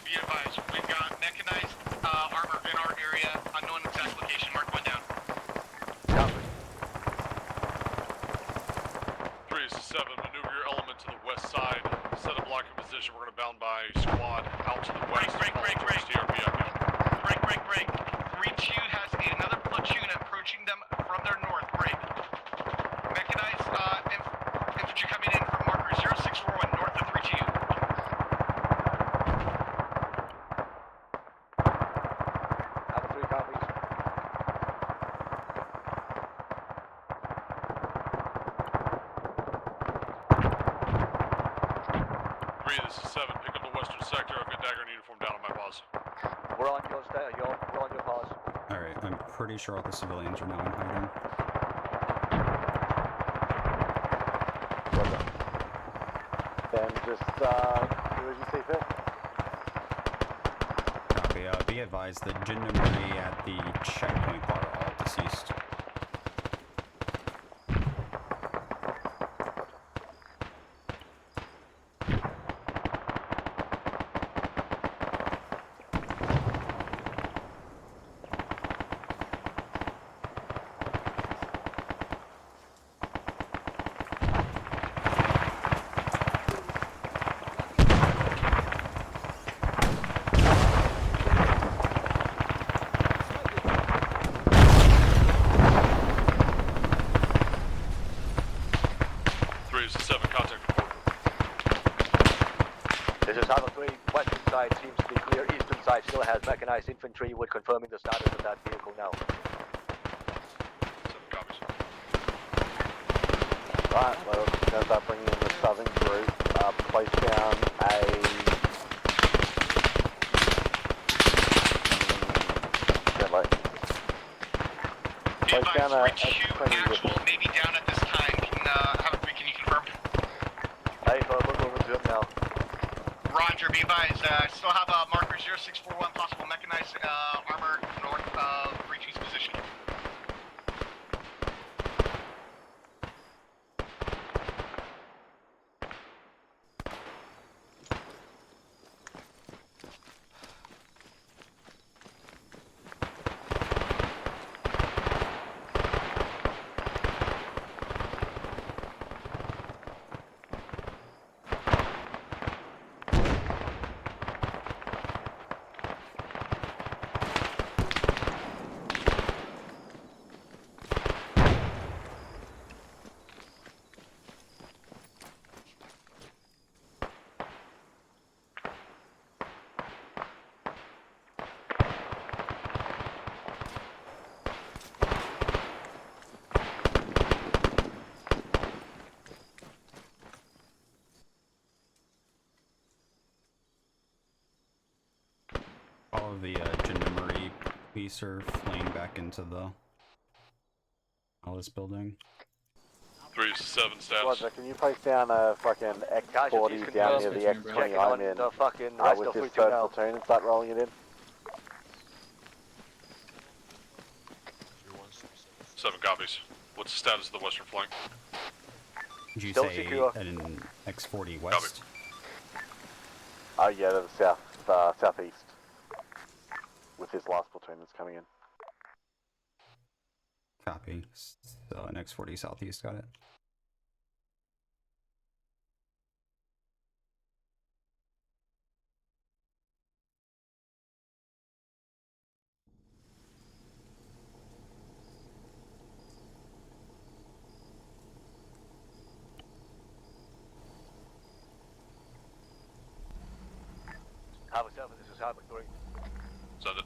Be advised, we've got mechanized armor in our area, unknown exact location, mark one down. Copy. 3, this is 7, maneuver your element to the west side, set a blocking position, we're going to bound by squad out to the west. Break. 3-2 has another platoon approaching them from their north, break. Mechanized infantry coming in from marker 0641 north of 3-2. Copies. 3, this is 7, pick up the western sector, I've got dagger and uniform down on my pause. We're on your pause. Alright, I'm pretty sure all the civilians are now in hiding. Roger. Then just, do as you see fit. Copy, be advised, the gendarmerie at the checkpoint are all deceased. Western side seems to be clear. Eastern side still has mechanized infantry. We're confirming the status of that vehicle now. Right, well, as I bring in the southern group, place down a... Place down a X-20 with... Maybe down at this time. Can you confirm? Hey, we're moving to him now. Roger, be advised, still have marker 0641, possible mechanized armor north of 3-2's position. All of the gendarmerie police are fleeing back into the Alice building. 3-7 status. Roger, can you place down a fucking X40 down near the X20 I'm in with this third platoon and start rolling it in? 7 copies. What's the status of the western flank? Did you Still say secure. an X40 west? Yeah, to the south, southeast. With his last platoon that's coming in. Copy. So an X40 southeast, got it. Havoc 7, this is Havoc 3. Send it.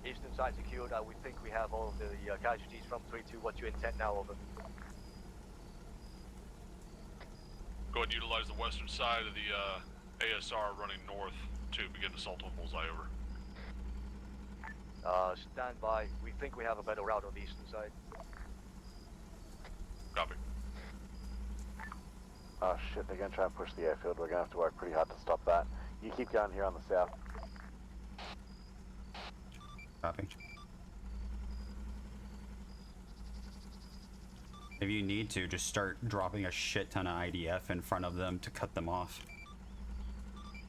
Eastern side secured. We think we have all of the casualties from 3-2. What's your intent now, over? Go ahead and utilize the western side of the ASR running north to begin assault on Bullseye, over. Stand by. We think we have a better route on the eastern side. Copy. Oh shit, they're gonna try and push the airfield. We're gonna have to work pretty hard to stop that. You keep going here on the south. Copy. If you need to, just start dropping a shit ton of IDF in front of them to cut them off.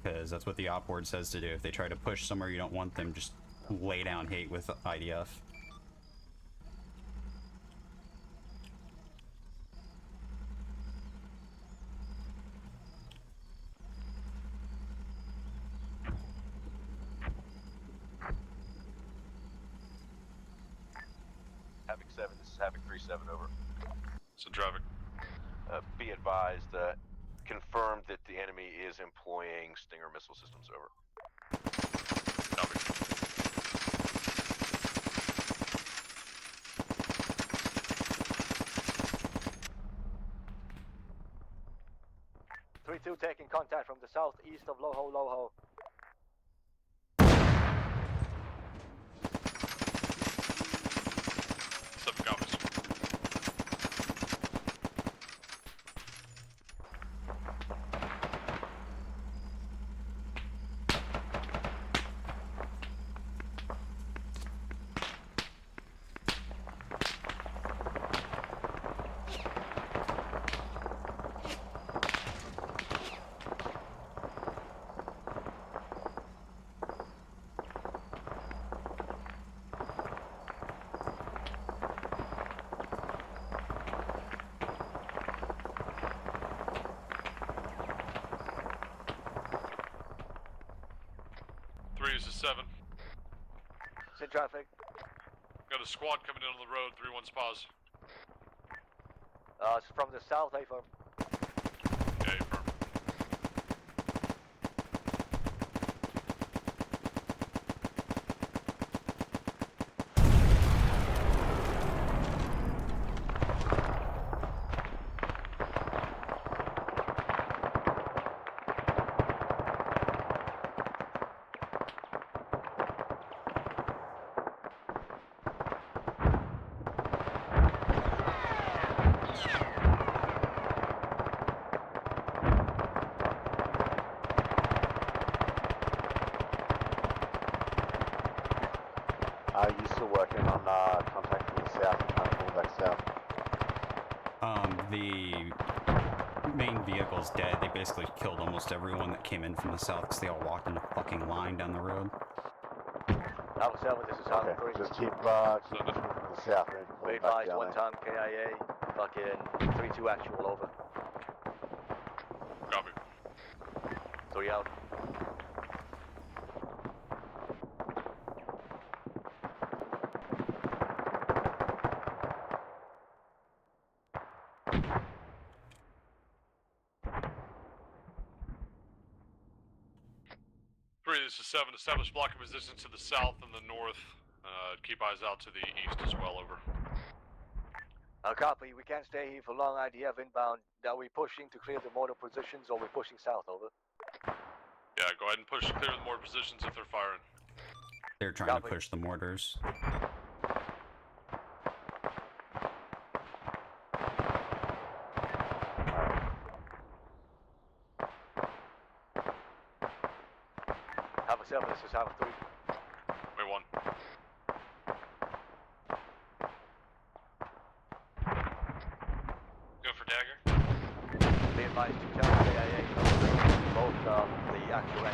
Because that's what the op board says to do. If they try to push somewhere you don't want them, just lay down hate with IDF. Havoc 7, this is Havoc 3-7, over. So traffic. Be advised, confirmed that the enemy is employing Stinger missile systems, over. Copy. Three-two taking contact from the southeast of Loho Loho. Seven copies. This is 7. It's in traffic. Got a squad coming in on the road, 3-1 spas. It's from the south, A-firm. Yeah, affirm. Are you still working on contact from the south and trying to pull back south? The main vehicle's dead. They basically killed almost everyone that came in from the south because they all walked in a fucking line down the road. Havoc 7, this is Havoc 3. Just keep pushing from the south. We advised one time KIA, fucking 3-2 actual, over. Copy. 3 out. This is 7. Establish blocking positions to the south and the north. Keep eyes out to the east as well, over. Copy. We can't stay here for long. IDF inbound. Are we pushing to clear the mortar positions, or are we pushing south, over? Yeah, go ahead and push to clear the mortar positions if they're firing. They're trying to push the mortars. Havoc 7, this is Havoc 3. Wait, 1.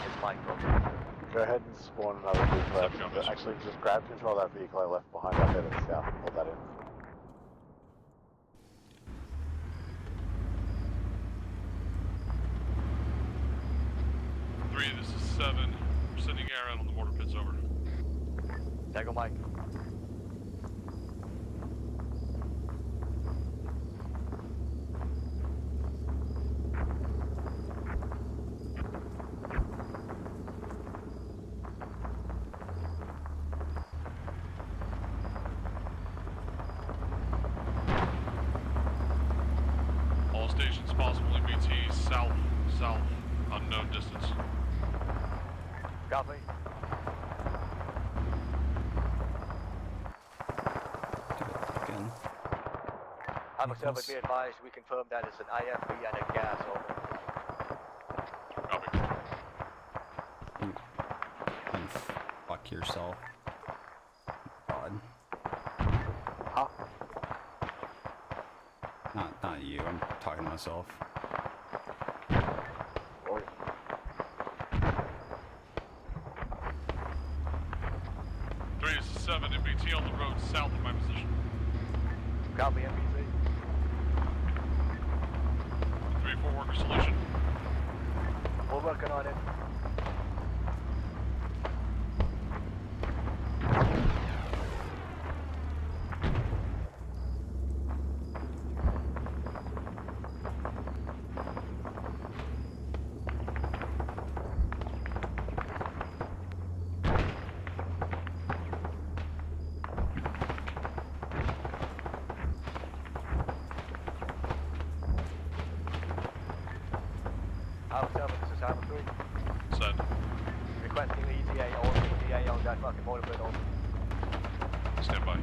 It's Mike, bro. Go ahead and spawn another vehicle. Actually, just grab control of that vehicle I left behind up there to the south and pull that in. This is 7. We're sending air out on the mortar pits, over. Tango Mike. All stations possible EBT south, unknown distance. Copy. Again. I'm observer, be advised, we confirm that it's an IFV and a gas, over. Copy. And fuck yourself. God. Huh? Not you, I'm talking to myself. Or 3 to 7, MBT on the road south of my position. Copy, MBC. 3-4 worker solution. We're working on it. Observer, this is Hammer 3. Send. Requesting ETA, all ETA on that fucking motor pit, over. Stand by.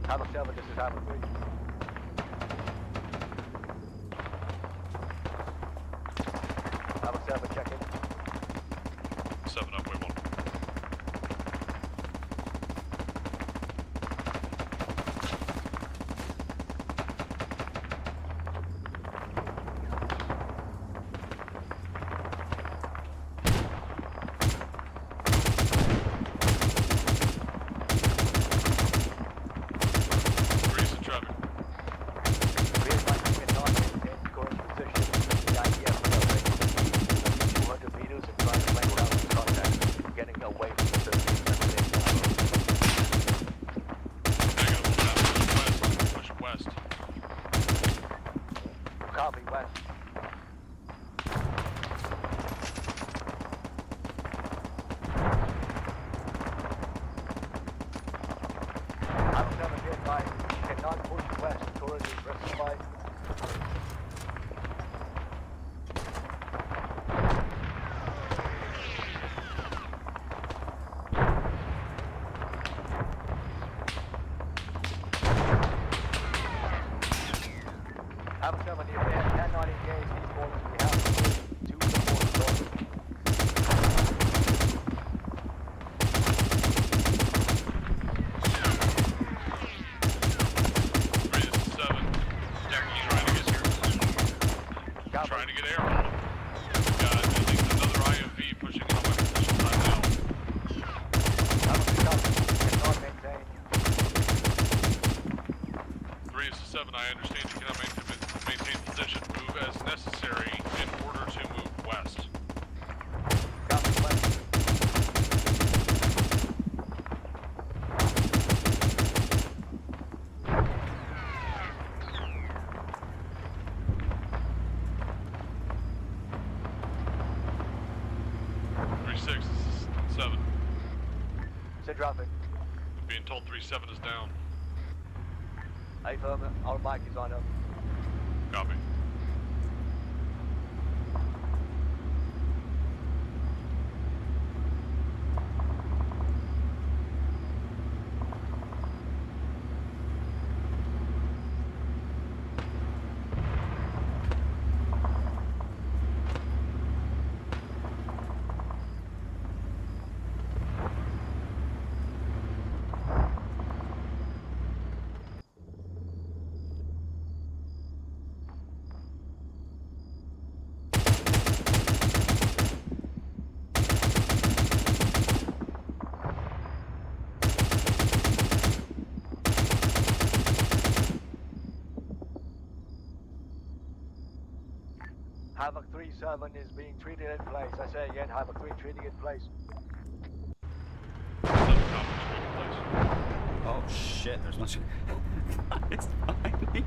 Hammer 7, this is Hammer 3. Hammer 7, check in. 7 up, way 1. Copy, west. Hammer 7, be advised, you cannot push west, Torres is rectified. Hammer 7, the event cannot engage these borders. We have to move to the border. Trying to get air on him. Got at least another IFV pushing on my position right now. Cannot maintain. 3 is to 7, I understand if you cannot maintain position, move as necessary in order to move west. Copy, west. Sit traffic. Being told 3-7 is down. Hey, firm, our bike is on up. Copy. Havoc 3-7 is being treated in place. I say again, Havoc 3 treating in place. Oh shit, there's much. It's behind me.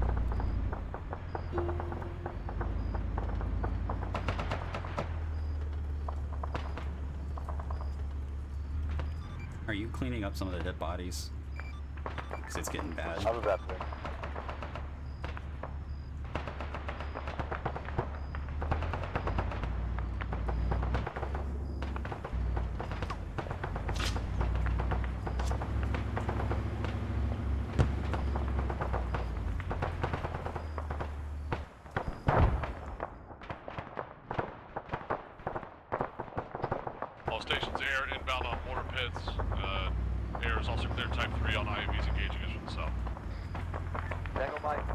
Are you cleaning up some of the dead bodies? Because it's getting bad. I'm about to. All stations air inbound on mortar pits. Air is also clear type 3 on IAVs engaging us from the south. Tango Mike.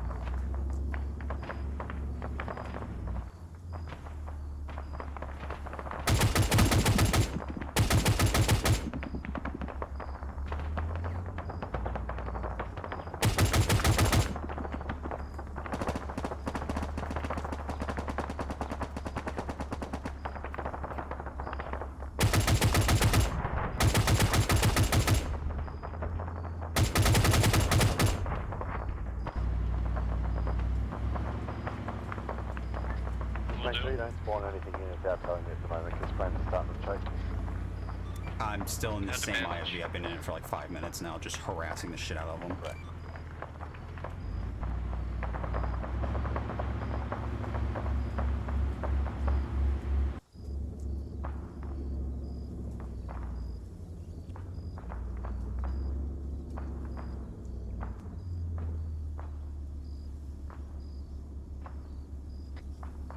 Make sure you don't spawn anything in without telling me at the moment, because friends are starting to chase me. I'm still in the same IAV. I've been in it for like 5 minutes now, just harassing the shit out of them. Right.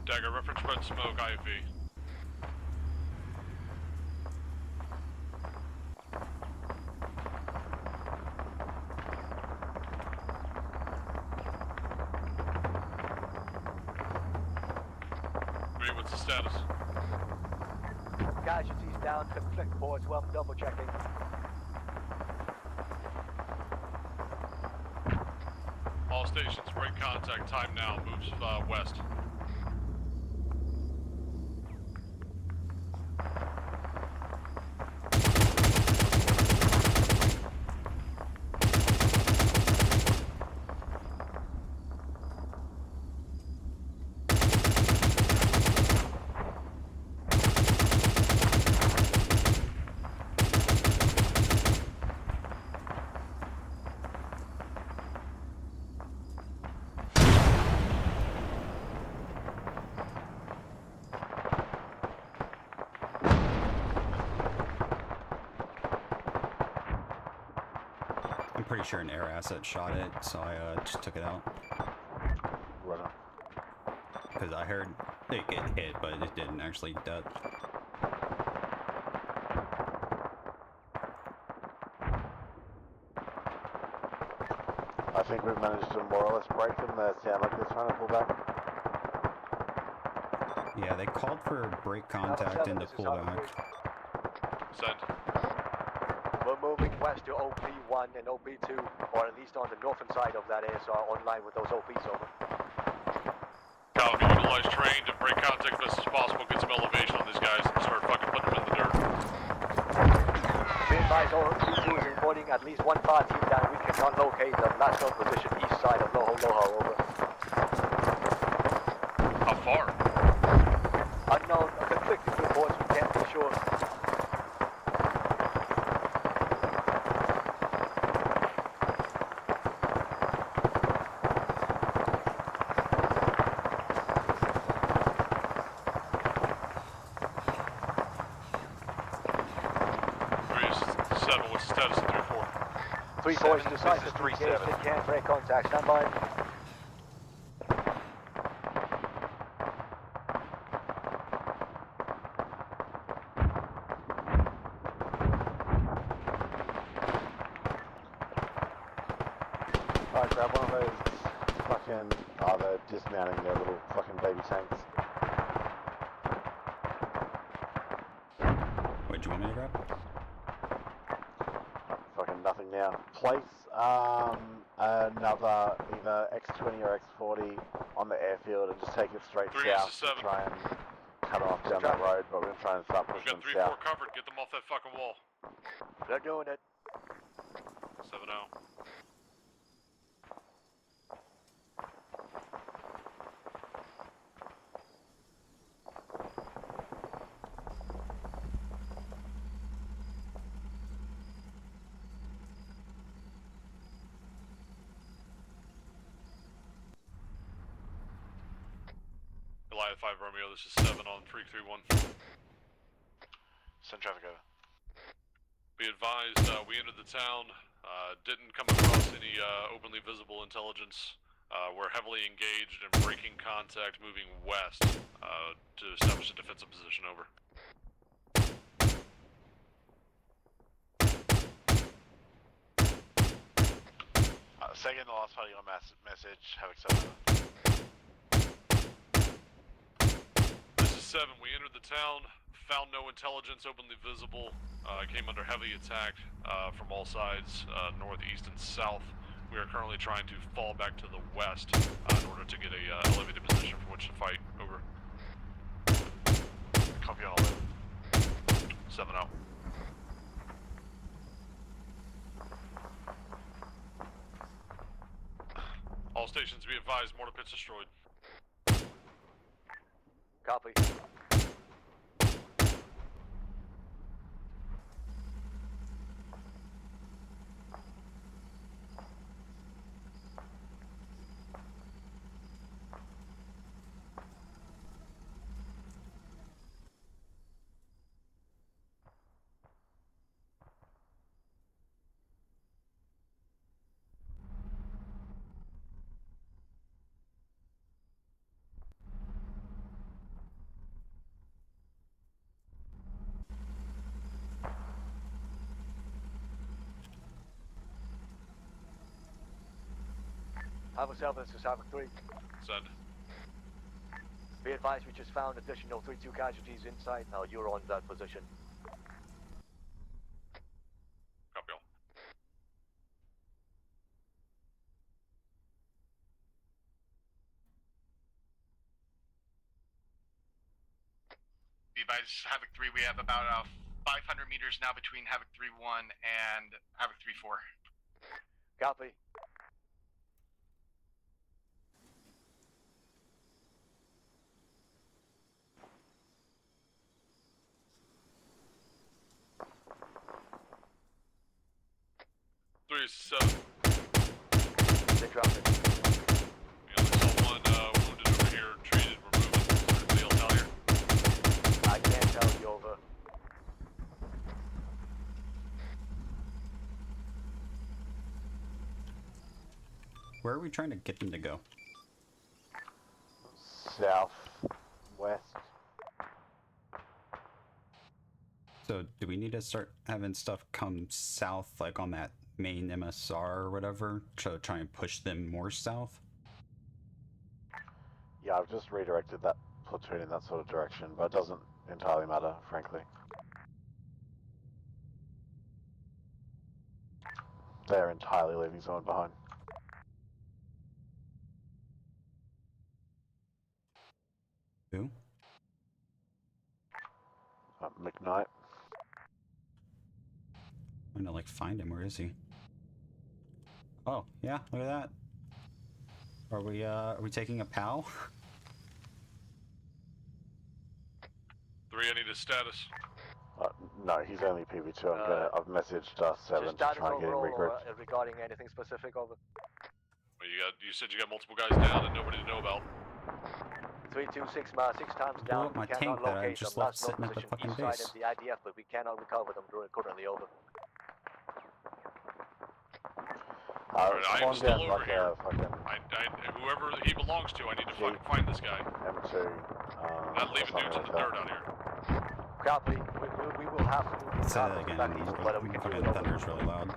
Dagger, reference red smoke, IAV. Reed, what's the status? Casualties down, conflict boards, well, double checking. All stations, break contact, time now, moves west. I'm pretty sure an air asset shot it, so I just took it out. Right on. Because I heard it get hit, but it didn't actually dead. I think we've managed to more or less break them. They sound like they're trying to pull back. Yeah, they called for break contact and to pull back. Send. We're moving west to OP1 and OP2, or at least on the northern side of that ASR, online with those OPs over. Copy. Utilize train to break contact as best as possible, get some elevation on these guys, and start fucking putting them in the dirt. Be advised, all 3-2 is reporting at least one fire team down. We cannot locate the last known position east side of Loho Loho, over. How far? Unknown, conflicting reports, we can't be sure. What's the status of 3-4? 3-4 is decisive. 3-7. They can't break contact. Stand by. Alright, grab one of those fucking... Oh, they're dismounting their little fucking baby tanks. What do you want me to grab? Fucking nothing now. Place another either X20 or X40 on the airfield and just take it straight south and try and cut off down that road, but we're going to try and start pushing them south. We've got 3-4 covered, get them off that fucking wall. They're doing it. 7-0. Goliath 5 Romeo, this is 7 on 331. Send traffic over. Be advised, we entered the town, didn't come across any openly visible intelligence. We're heavily engaged in breaking contact moving west to establish a defensive position, over. Second the last part of your message, have accepted. This is 7, we entered the town, found no intelligence openly visible, came under heavy attack from all sides, north, east, and south. We are currently trying to fall back to the west in order to get a elevated position from which to fight, over. Copy on 11. 7 out. All stations be advised, mortar pits destroyed. Copy. Have a this is Havoc 3. Send. Be advised, we just found additional 3-2 casualties inside. Now you're on that position. Copy all. Be advised, Havoc 3, we have about 500 meters now between Havoc 3-1 and Havoc 3-4. Copy. Three is 7. They dropped it. We only saw one wounded over here, treated, we're moving. Is there anybody else out here? I can't tell you, over. Where are we trying to get them to go? South, west. So do we need to start having stuff come south, like on that main MSR or whatever, to try and push them more south? Yeah, I've just redirected that platoon in that sort of direction, but it doesn't entirely matter, frankly. They're entirely leaving someone behind. Who? McKnight. I'm gonna like find him. Where is he? Oh, yeah, look at that. Are we taking a POW? 3, I need a status. No, he's only PB2. I've messaged 7 Just to status try and get him overall or regrouped. regarding anything specific over. Well, you said you got multiple guys down and nobody to know about. 326 miles, 6 times down. up my We cannot tank that I locate just them. left Last known sitting at the position fucking east side base. of the IDF, but we cannot recover them. Currently over. Alright, I am still over like here. Fucking Whoever he belongs to, I need to fucking find this guy. M2. Not leaving dudes in the dirt out here. Copy. We will have to move Say that again. back east, but we can do it over. Thunder's really loud.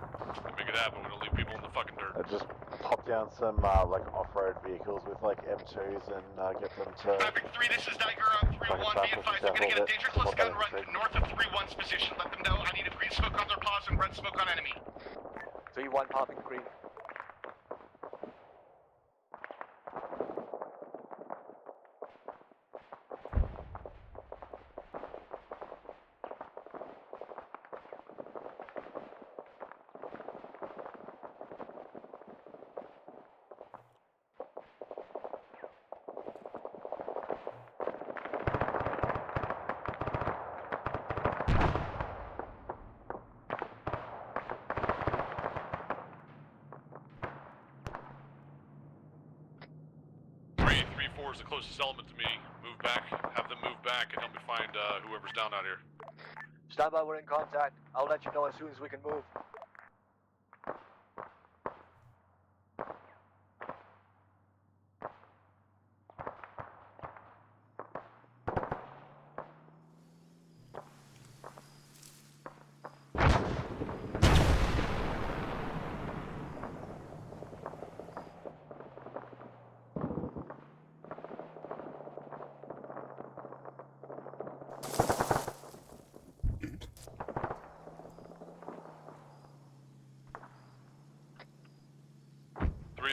Make it happen. We don't leave people in the fucking dirt. Just pop down some like off-road vehicles with like M2s and get them to. Traffic 3, this is Niagara on 3-1. Be advised, we're gonna get a danger close gun run north of 3-1's position. Let them know I need a green smoke on their paws and red smoke on enemy. 3-1 popping green. Is the closest element to me. Move back, have them move back, and help me find whoever's down out here. Stand by, we're in contact. I'll let you know as soon as we can move.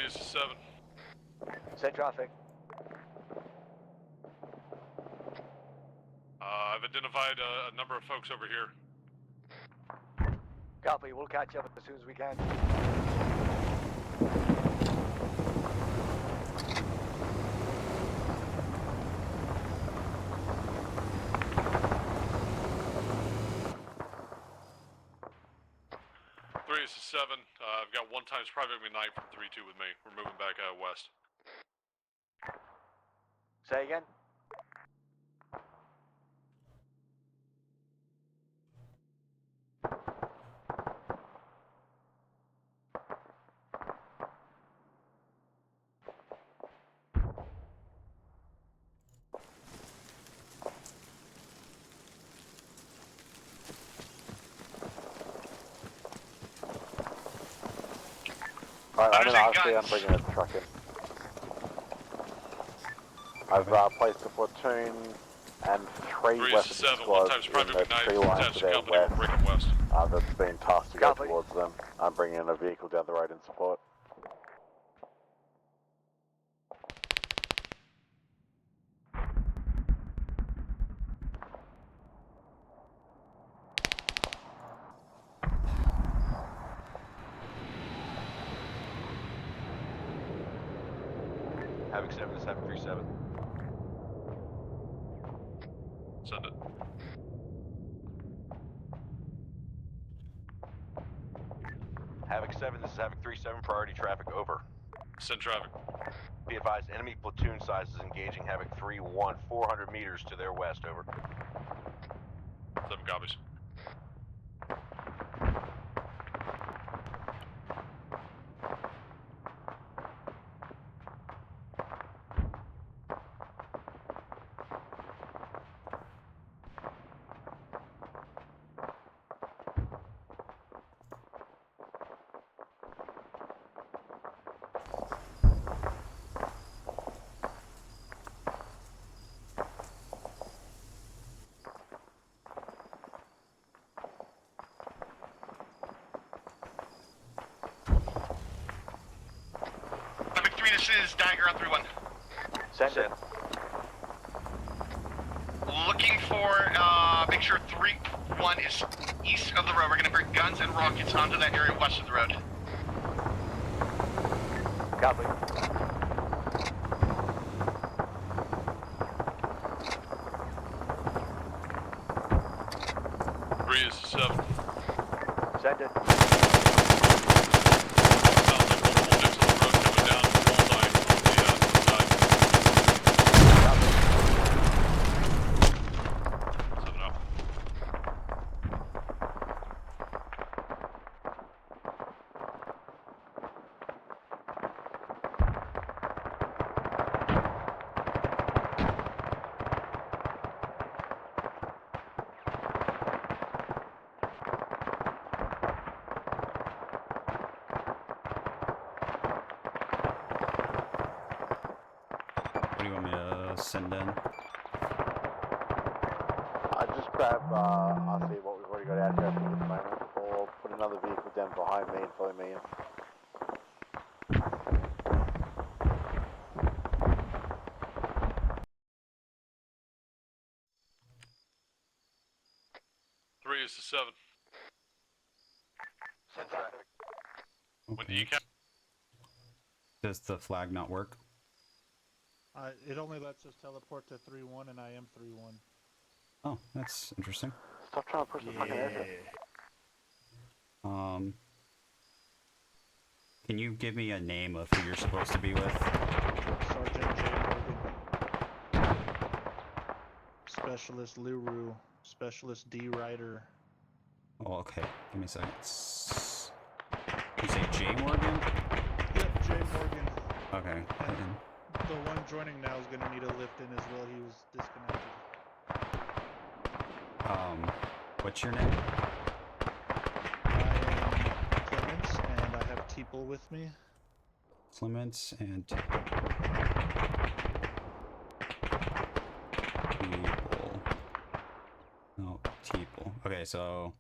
This is 7. Send traffic. I've identified a number of folks over here. Copy, we'll catch up as soon as we can. This is 7. I've got 1 times Private McKnight from 3-2 with me. We're moving back west. Say again? I'm bringing a truck in. I've placed a platoon and 3 weapons squads in the tree line to their west. That's been tasked to go towards them. I'm bringing in a vehicle down the road in support. Havoc 7 to 737. Send it. Havoc 7, this is Havoc 37, priority traffic over. Send traffic. Be advised, enemy platoon sizes engaging Havoc 3-1, 400 meters to their west, over. 7 copies. This is Dagger on 3-1. Send it. Looking for, make sure 3-1 is east of the road. We're gonna bring guns and rockets onto that area west of the road. Copy. Three is 7. Send it. What do you want me to send in? I just grab RC what we've already got out here at the moment, or put another vehicle down behind me and follow me in. Three is 7. Send traffic. When do you count? Does the flag not work? It only lets us teleport to 3-1, and I am 3-1. Oh, that's interesting. Stop trying to push the fucking airship. Can you give me a name of who you're supposed to be with? Sergeant J. Morgan. Specialist IRRU. Specialist D. Ryder. Oh, okay. Give me a second. You say J. Morgan? Yep, J. Morgan. Okay. And the one joining now is going to need a lift in as well. He was disconnected. What's your name? I am Clements, and I have Teeple with me. Clements and People. No, People. Okay, so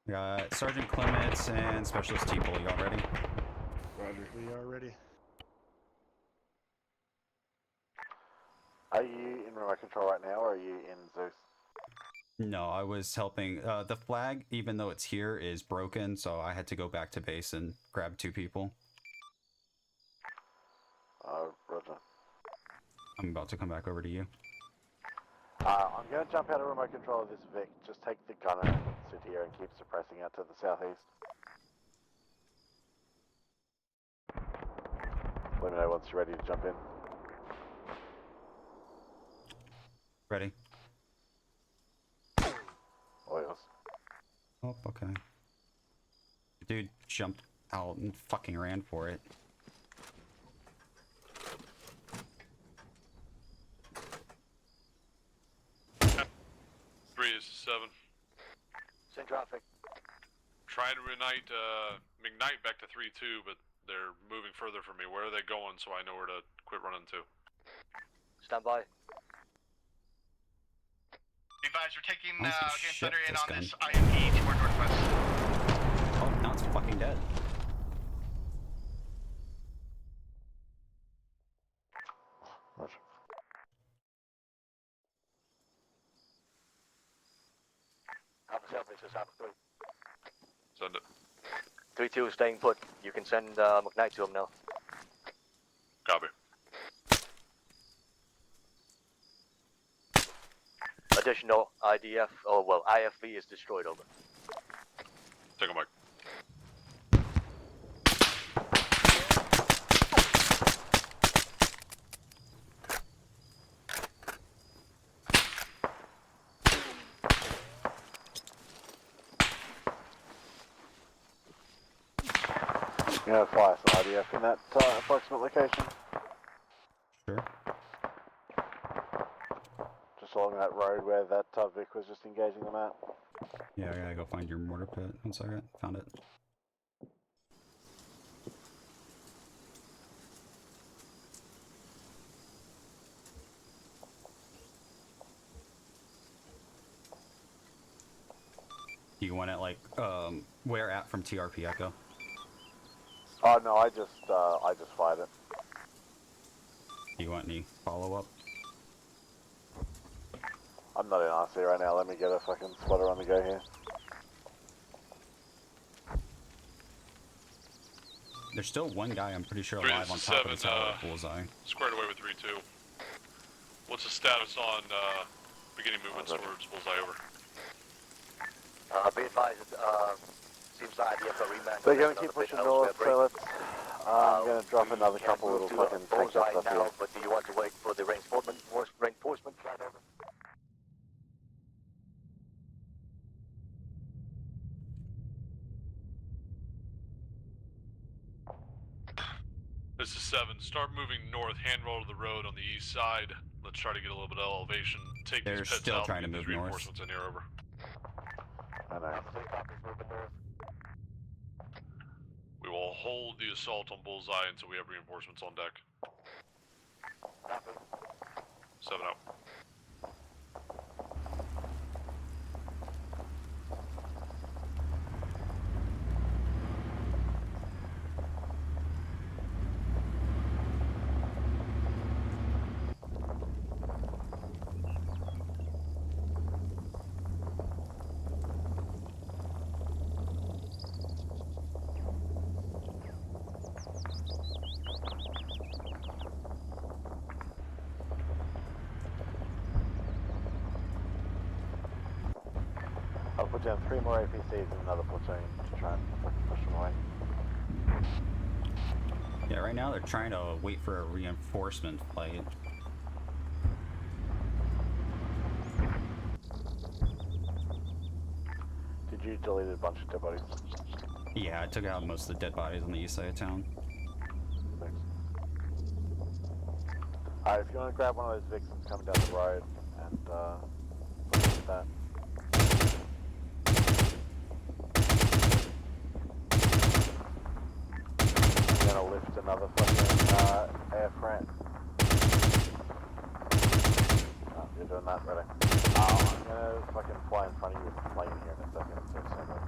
we got Sergeant Clements and Specialist Teeple. You all ready? Roger. We are ready. Are you in remote control right now, or are you in Zeus? No, I was helping. The flag, even though it's here, is broken, so I had to go back to base and grab 2 people. Roger. I'm about to come back over to you. I'm going to jump out of remote control of this Vic. Just take the gunner and sit here and keep suppressing out to the southeast. Let me know once you're ready to jump in. Ready? Oils. Oh, okay. Dude jumped out and fucking ran for it. Three is 7. Send traffic. Trying to McKnight back to 3-2, but they're moving further from me. Where are they going so I know where to quit running to? Stand by. Be advised, we're taking Let's against ship Thunder in this on gun. this IMP toward northwest. Oh, now it's fucking dead. Roger. Send it. 3-2 is staying put. You can send McKnight to him now. Copy. Additional IDF, oh well, IFV is destroyed, over. Take a mic. You know, fire some IDF in that approximate location. Sure. Just along that road where that Vic was just engaging them at. Yeah, I gotta go find your mortar pit. 1 second. Found it. Do you want it like, where at from TRP Echo? Oh no, I just fired it. Do you want any follow-up? I'm not in RC right now, let me get a fucking spotter on the go here. There's still one guy, I'm pretty sure, alive on top of the tower at Bullseye. Squared away with 3-2. What's the status on beginning movements towards Bullseye over? Be advised, seems like the upper remand. They're gonna keep pushing north, so let's, I'm gonna drop another couple little fucking tank stuff here. Now, but do you want to wait for the reinforcement? This is 7. Start moving north, hand roll to the road on the east side. Let's try to get a little bit of elevation. Take They're these pits still out trying and to get move these north. reinforcements in here over. I know. We will hold the assault on Bullseye until we have reinforcements on deck. 7 out. I'll put down 3 more APCs and another platoon to try and push them away. Yeah, right now they're trying to wait for a reinforcement flight. Did you delete a bunch of dead bodies? Yeah, I took out most of the dead bodies on the east side of town. Thanks. Alright, if you want to grab one of those Vixens coming down the road and look at that. I'm gonna lift another fucking airframe. Oh, you're doing that, ready? Oh, I'm gonna fucking fly in front of you with a plane here in a second, so stand up.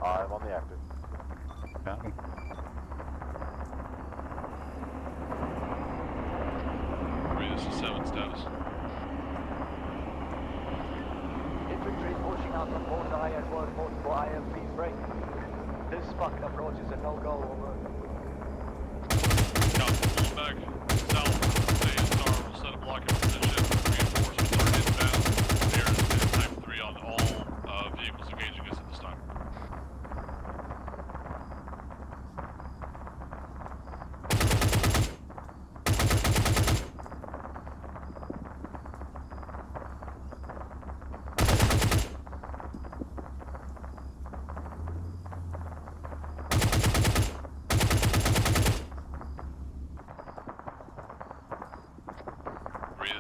Alright, I'm on the active. Copy. This is 7 status. Infantry pushing out from Bullseye as well as multiple IMPs break. This fucking approach is a no-go, over. Pull back south. ASR will set a blocking position. Reinforcements are inbound. There is type 3 on all vehicles engaging us at this time.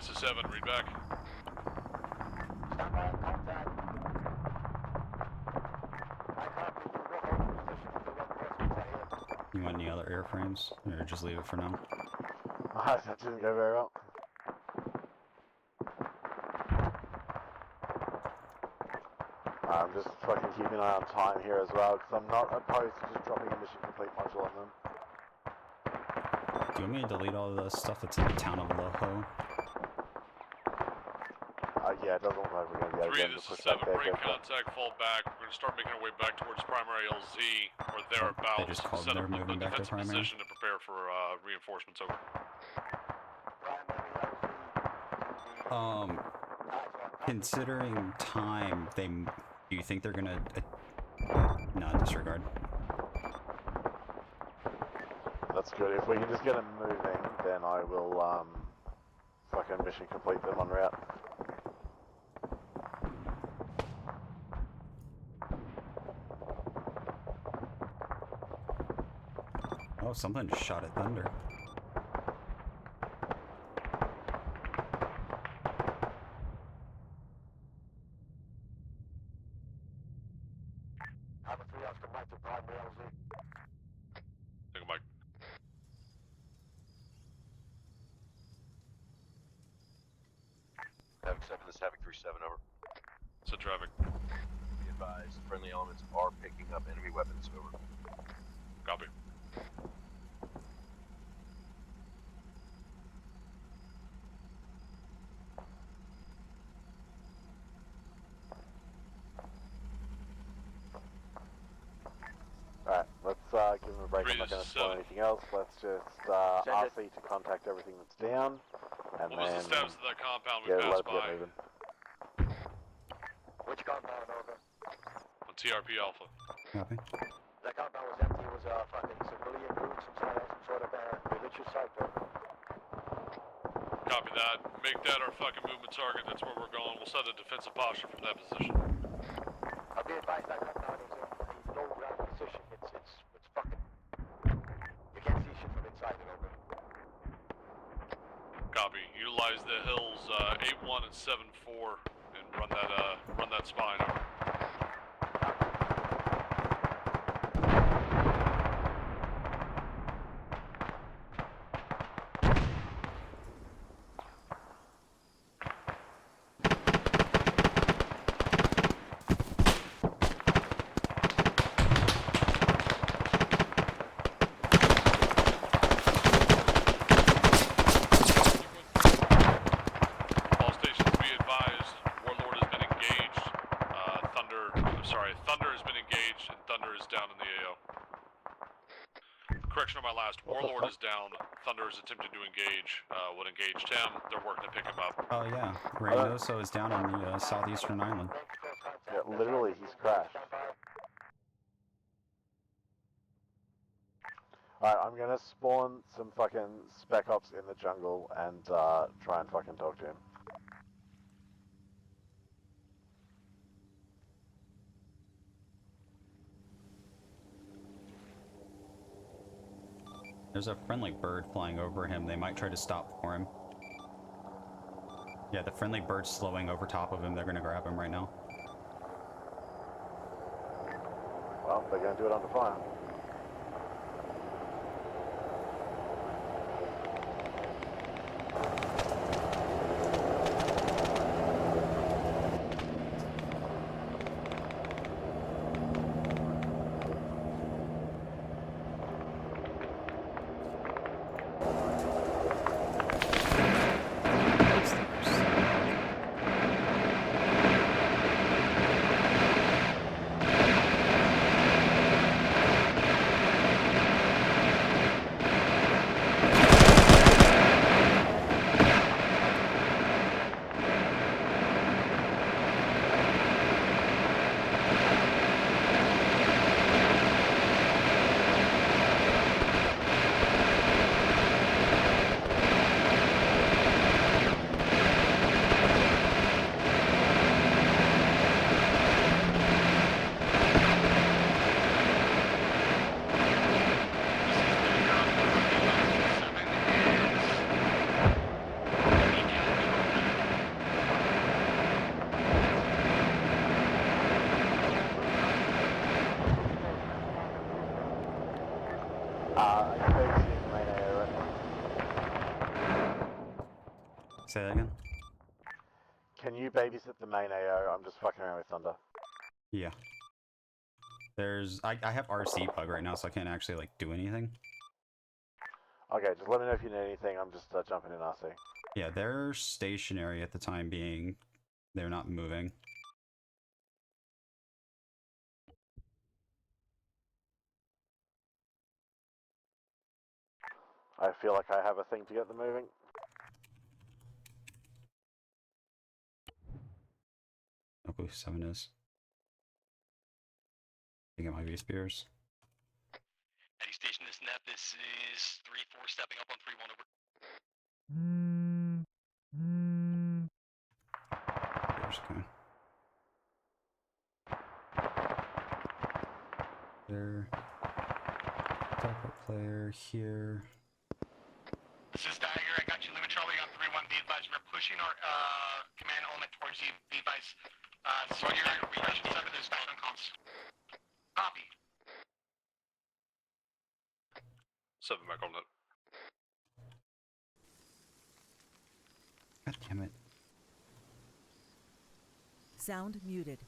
This is 7, read back. Stand by on contact. I copy you. We'll hold position for reinforcements are here. You want any other airframes? Or just leave it for now? That didn't go very well. I'm just fucking keeping an eye on time here as well, because I'm not opposed to just dropping a mission complete module on them. Do you want me to delete all the stuff that's in the town of Loho? Yeah, it doesn't look like we're going to be able to 3, get them this to is push 7, back there. break contact, fall back. We're going to start making our way back towards primary LZ, or thereabouts. They just called Set they're up a moving back to defensive primary? position to prepare for reinforcements over. Considering time, do you think they're gonna... no, disregard. That's good. If we can just get them moving, then I will, fucking mission complete them en route. Oh, something just shot at Thunder. Take a mic. Havoc 7, this is Havoc 3-7, over. Set traffic. advised, friendly elements are picking up enemy weapons. Over. Copy. Alright, let's give him a break. I'm not going to spoil anything else. Let's just RC to contact everything that's down. And What was the status of that compound we let passed it get by? moving. Which compound, over? On TRP Alpha. Copy. That compound was empty. It was fucking civilian group, some sort of religious site, over. Copy that. Make that our fucking movement target. That's where we're going. We'll set a defensive posture from that position. I'll be advised that compound is in a low ground position. It's fucking. You can't see shit from inside it, over. Copy. Utilize the hills 8-1 and 7-4 and run that spine over. All stations be advised, Warlord has been engaged. Thunder has been engaged, and Thunder is down in the AO. Correction on my last. Warlord is down. Thunder is attempting to engage. Would engage Tim. They're working to pick him up. Oh yeah, Reynoso is down on the southeastern island. Yeah, literally, he's crashed. Alright, I'm gonna spawn some fucking spec ops in the jungle and try and fucking talk to him. There's a friendly bird flying over him. They might try to stop for him. Yeah, the friendly bird's slowing over top of him. They're gonna grab him right now. Well, they're gonna do it under fire. Say that again? Can you babysit the main AO? I'm just fucking around with Thunder. Yeah. There's... I have RC bug right now, so I can't actually, like, do anything. Okay, just let me know if you need anything. I'm just jumping in RC. Yeah, they're stationary at the time being. They're not moving. I feel like I have a thing to get them moving. Oh, who 7 is. I think it might be Spears. Any station this net, this is 3-4 stepping up on 3-1 over. Spears coming. There. Backup player here. This is Dagger, I got you, Limit Charlie on 3-1, be advised, we're pushing our command element towards you, be advised. So you're region 7 is back on comms. Copy. 7 back on that. God damn it. Sound muted.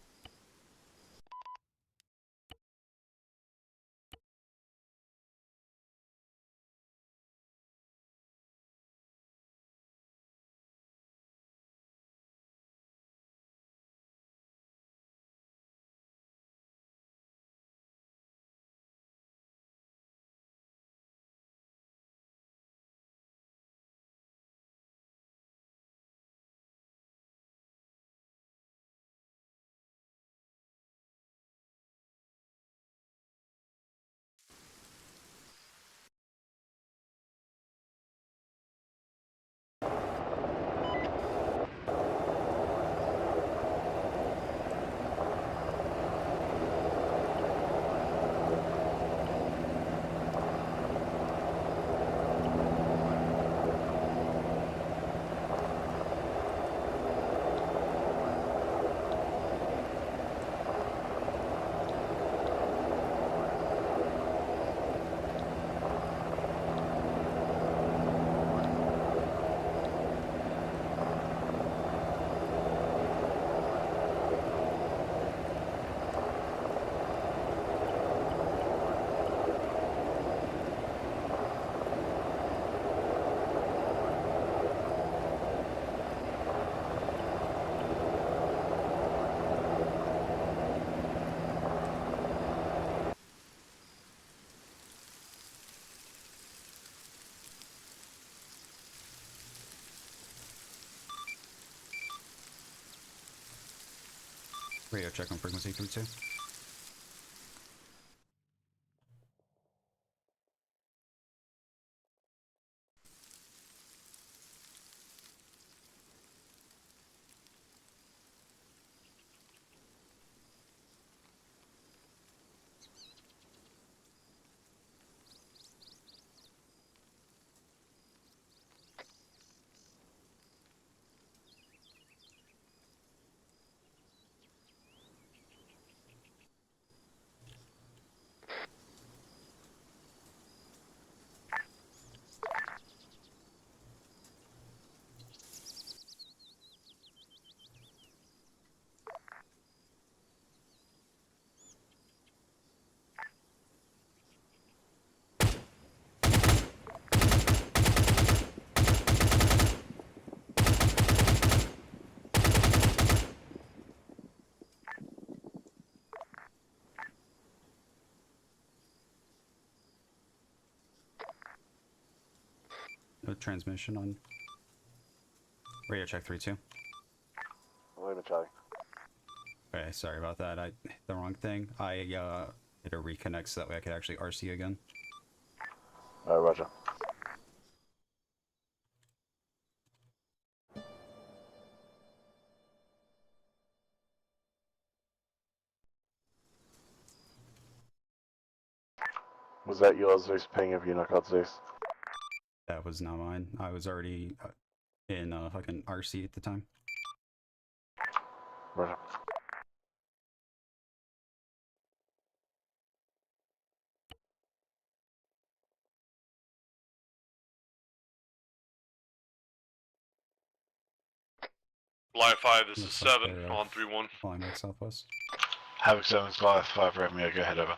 Radio check on frequency 32. No transmission on radio check 32. Wait a minute, Charlie. Okay, sorry about that. I hit the wrong thing. I hit a reconnect so that way I could actually RC again. Roger. Was that yours, Zeus? Ping if you knock out Zeus? That was not mine. I was already in fucking RC at the time. Roger. Live 5, this is 7 on 3-1. Flying back southwest. Havoc 7's Live 5, Romeo, go ahead, over.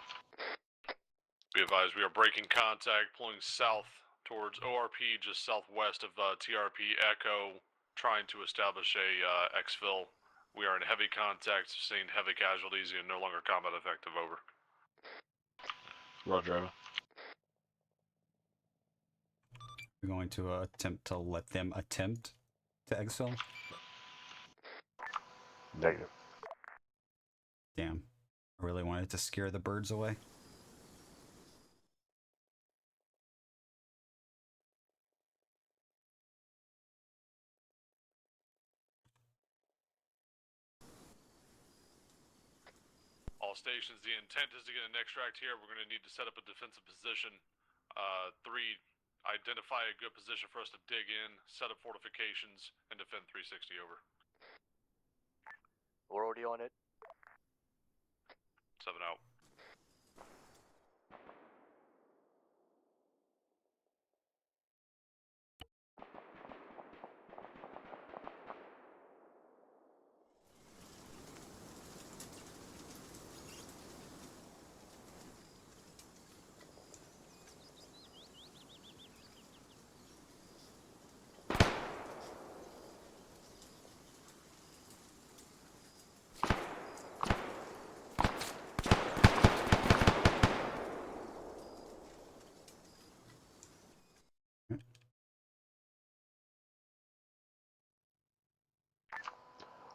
Be advised, we are breaking contact, pulling south towards ORP, just southwest of TRP Echo, trying to establish a exfil. We are in heavy contact, sustained heavy casualties, and no longer combat effective, over. Roger, over. We're going to attempt to let them attempt to exfil. Negative. Damn. I really wanted to scare the birds away. All stations, the intent is to get an extract here. We're going to need to set up a defensive position. 3, identify a good position for us to dig in, set up fortifications, and defend 360, over. We're already on it. 7 out.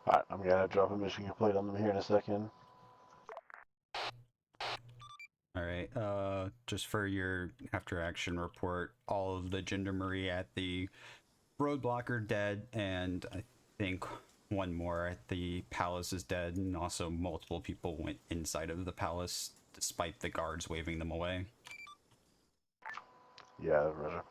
Alright, I'm gonna drop a mission complete on them here in a second. Alright, just for your after action report, all of the gendarmerie at the roadblock are dead, and I think one more at the palace is dead, and also multiple people went inside of the palace despite the guards waving them away. Yeah, Roger.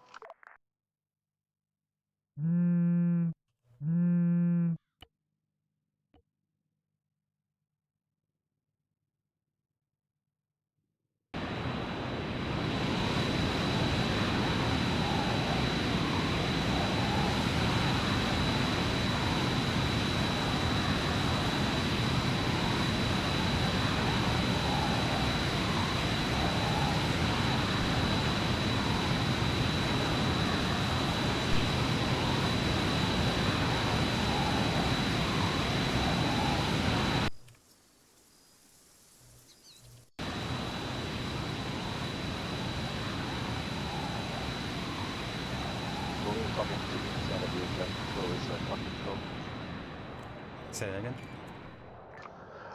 Say that again?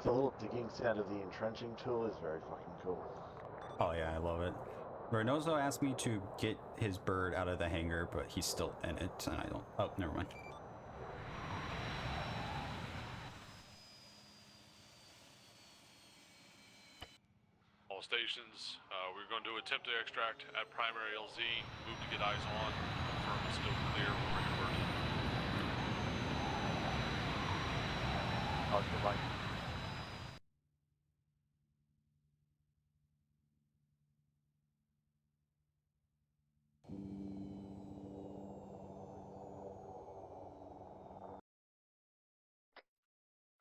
The little digging sound of the entrenching tool is very fucking cool. Oh yeah, I love it. Reynoso asked me to get his bird out of the hangar, but he's still in it, and I don't... Oh, never mind. All stations, we're going to attempt to extract at primary LZ, move to get eyes on, confirm it's still clear, we'll bring it bird. How's the light?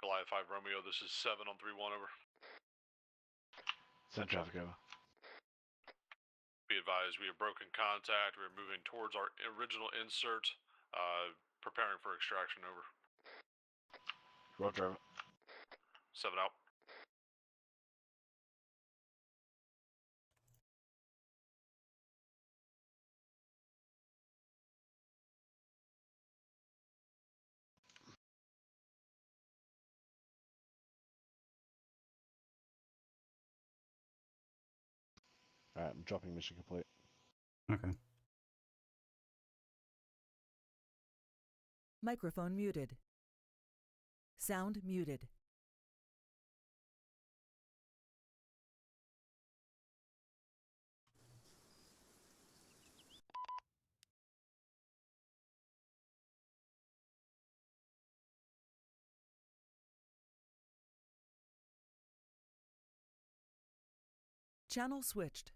Goliath 5 Romeo, this is 7 on 3-1, over. Send traffic over. Be advised, we have broken contact. We're moving towards our original insert, preparing for extraction, over. Roger. 7 out. Alright, I'm dropping mission complete. Okay. Microphone muted. Sound muted. Channel switched.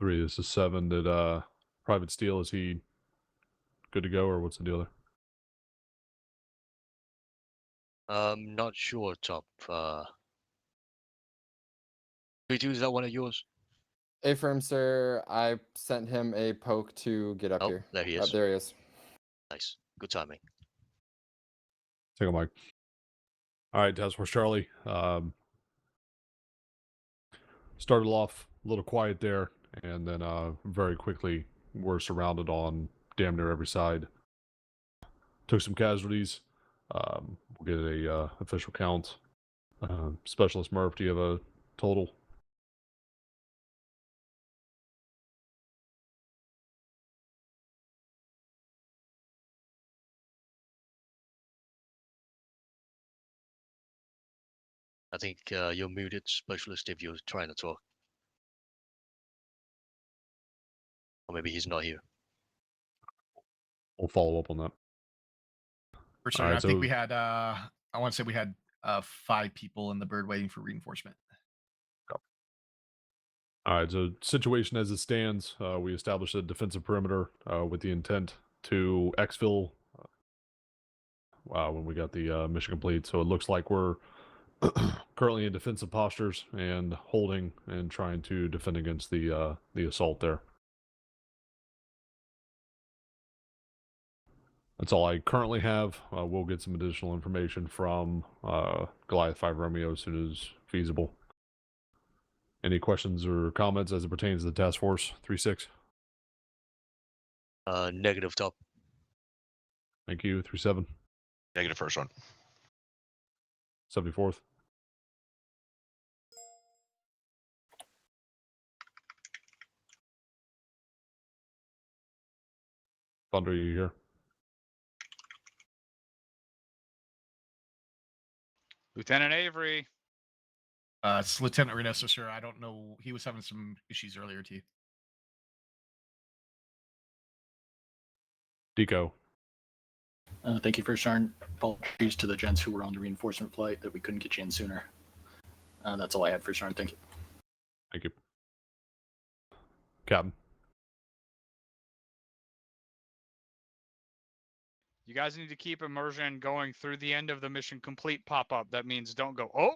Three, this is 7. Did Private Steel, is he good to go, or what's the deal there? Not sure, Top. 3-2, is that one of yours? Affirm, sir. I sent him a poke to get up here. There he Oh, is. there he is. Nice. Good timing. Take a mic. All right, Task Force Charlie. Started off a little quiet there, and then very quickly we're surrounded on damn near every side. Took some casualties. We'll get a official count. Specialist Murph, do you have a total? I think you're muted, Specialist, if you're trying to talk. Or maybe he's not here. We'll follow up on that. For sure. All right, I think we had, I want to say we had 5 people in the bird waiting for reinforcement. All right, so situation as it stands, we established a defensive perimeter with the intent to exfil when we got the mission complete. So it looks like we're currently in defensive postures and holding and trying to defend against the assault there. That's all I currently have. We'll get some additional information from Goliath 5 Romeo as soon as feasible. Any questions or comments as it pertains to the task force 3-6? Negative, Top. Thank you. 3-7. Negative first one. 74th. Thunder, you here? Lieutenant Avery. It's Lieutenant Renesso, sir. I don't know. He was having some issues earlier, too. Deco. Thank you, First Sergeant. Apologies to the gents who were on the reinforcement flight that we couldn't get you in sooner. That's all I had, First Sergeant. Thank you. Thank you. Captain. You guys need to keep immersion going through the end of the mission complete pop-up. That means don't go, oh,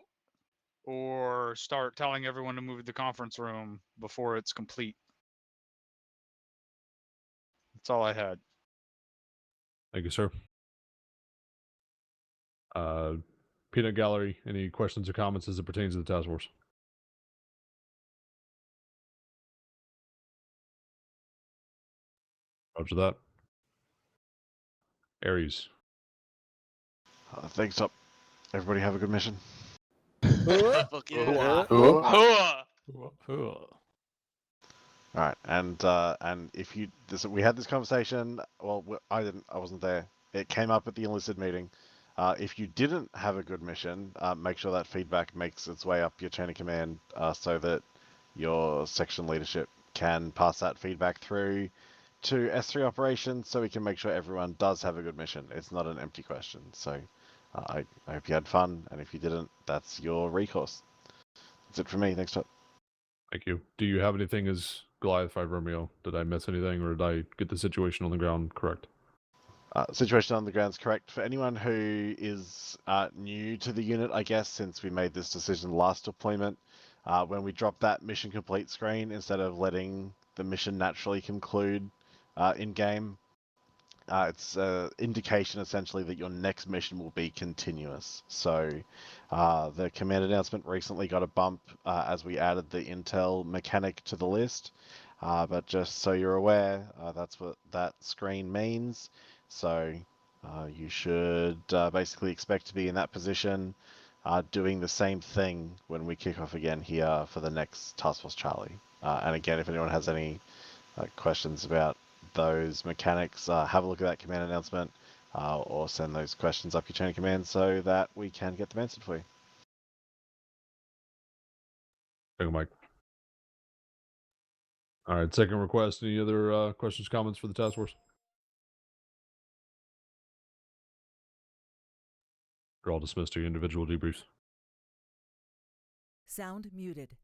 or start telling everyone to move to the conference room before it's complete. That's all I had. Thank you, sir. Peanut Gallery, any questions or comments as it pertains to the task force? Roger that. Aries. Thanks up. Everybody have a good mission. Fuck yeah. Alright, and if you we had this conversation, well, I wasn't there. It came up at the enlisted meeting. If you didn't have a good mission, make sure that feedback makes its way up your chain of command, so that your section leadership can pass that feedback through to S3 operations, so we can make sure everyone does have a good mission. It's not an empty question. So I hope you had fun, and if you didn't, that's your recourse. That's it for me. Thanks, Todd. Thank you. Do you have anything as Goliath 5 Romeo? Did I miss anything, or did I get the situation on the ground correct? Situation on the ground is correct. For anyone who is new to the unit, I guess, since we made this decision last deployment, when we drop that mission complete screen, instead of letting the mission naturally conclude in-game, it's an indication essentially that your next mission will be continuous. So the command announcement recently got a bump as we added the intel mechanic to the list. But just so you're aware, that's what that screen means. So you should basically expect to be in that position doing the same thing when we kick off again here for the next Task Force Charlie. And again, if anyone has any questions about those mechanics, have a look at that command announcement or send those questions up your chain of command so that we can get them answered for you. Thank you, Mike. All right, second request. Any other questions, comments for the task force? You're all dismissed to your individual debriefs. Sound muted.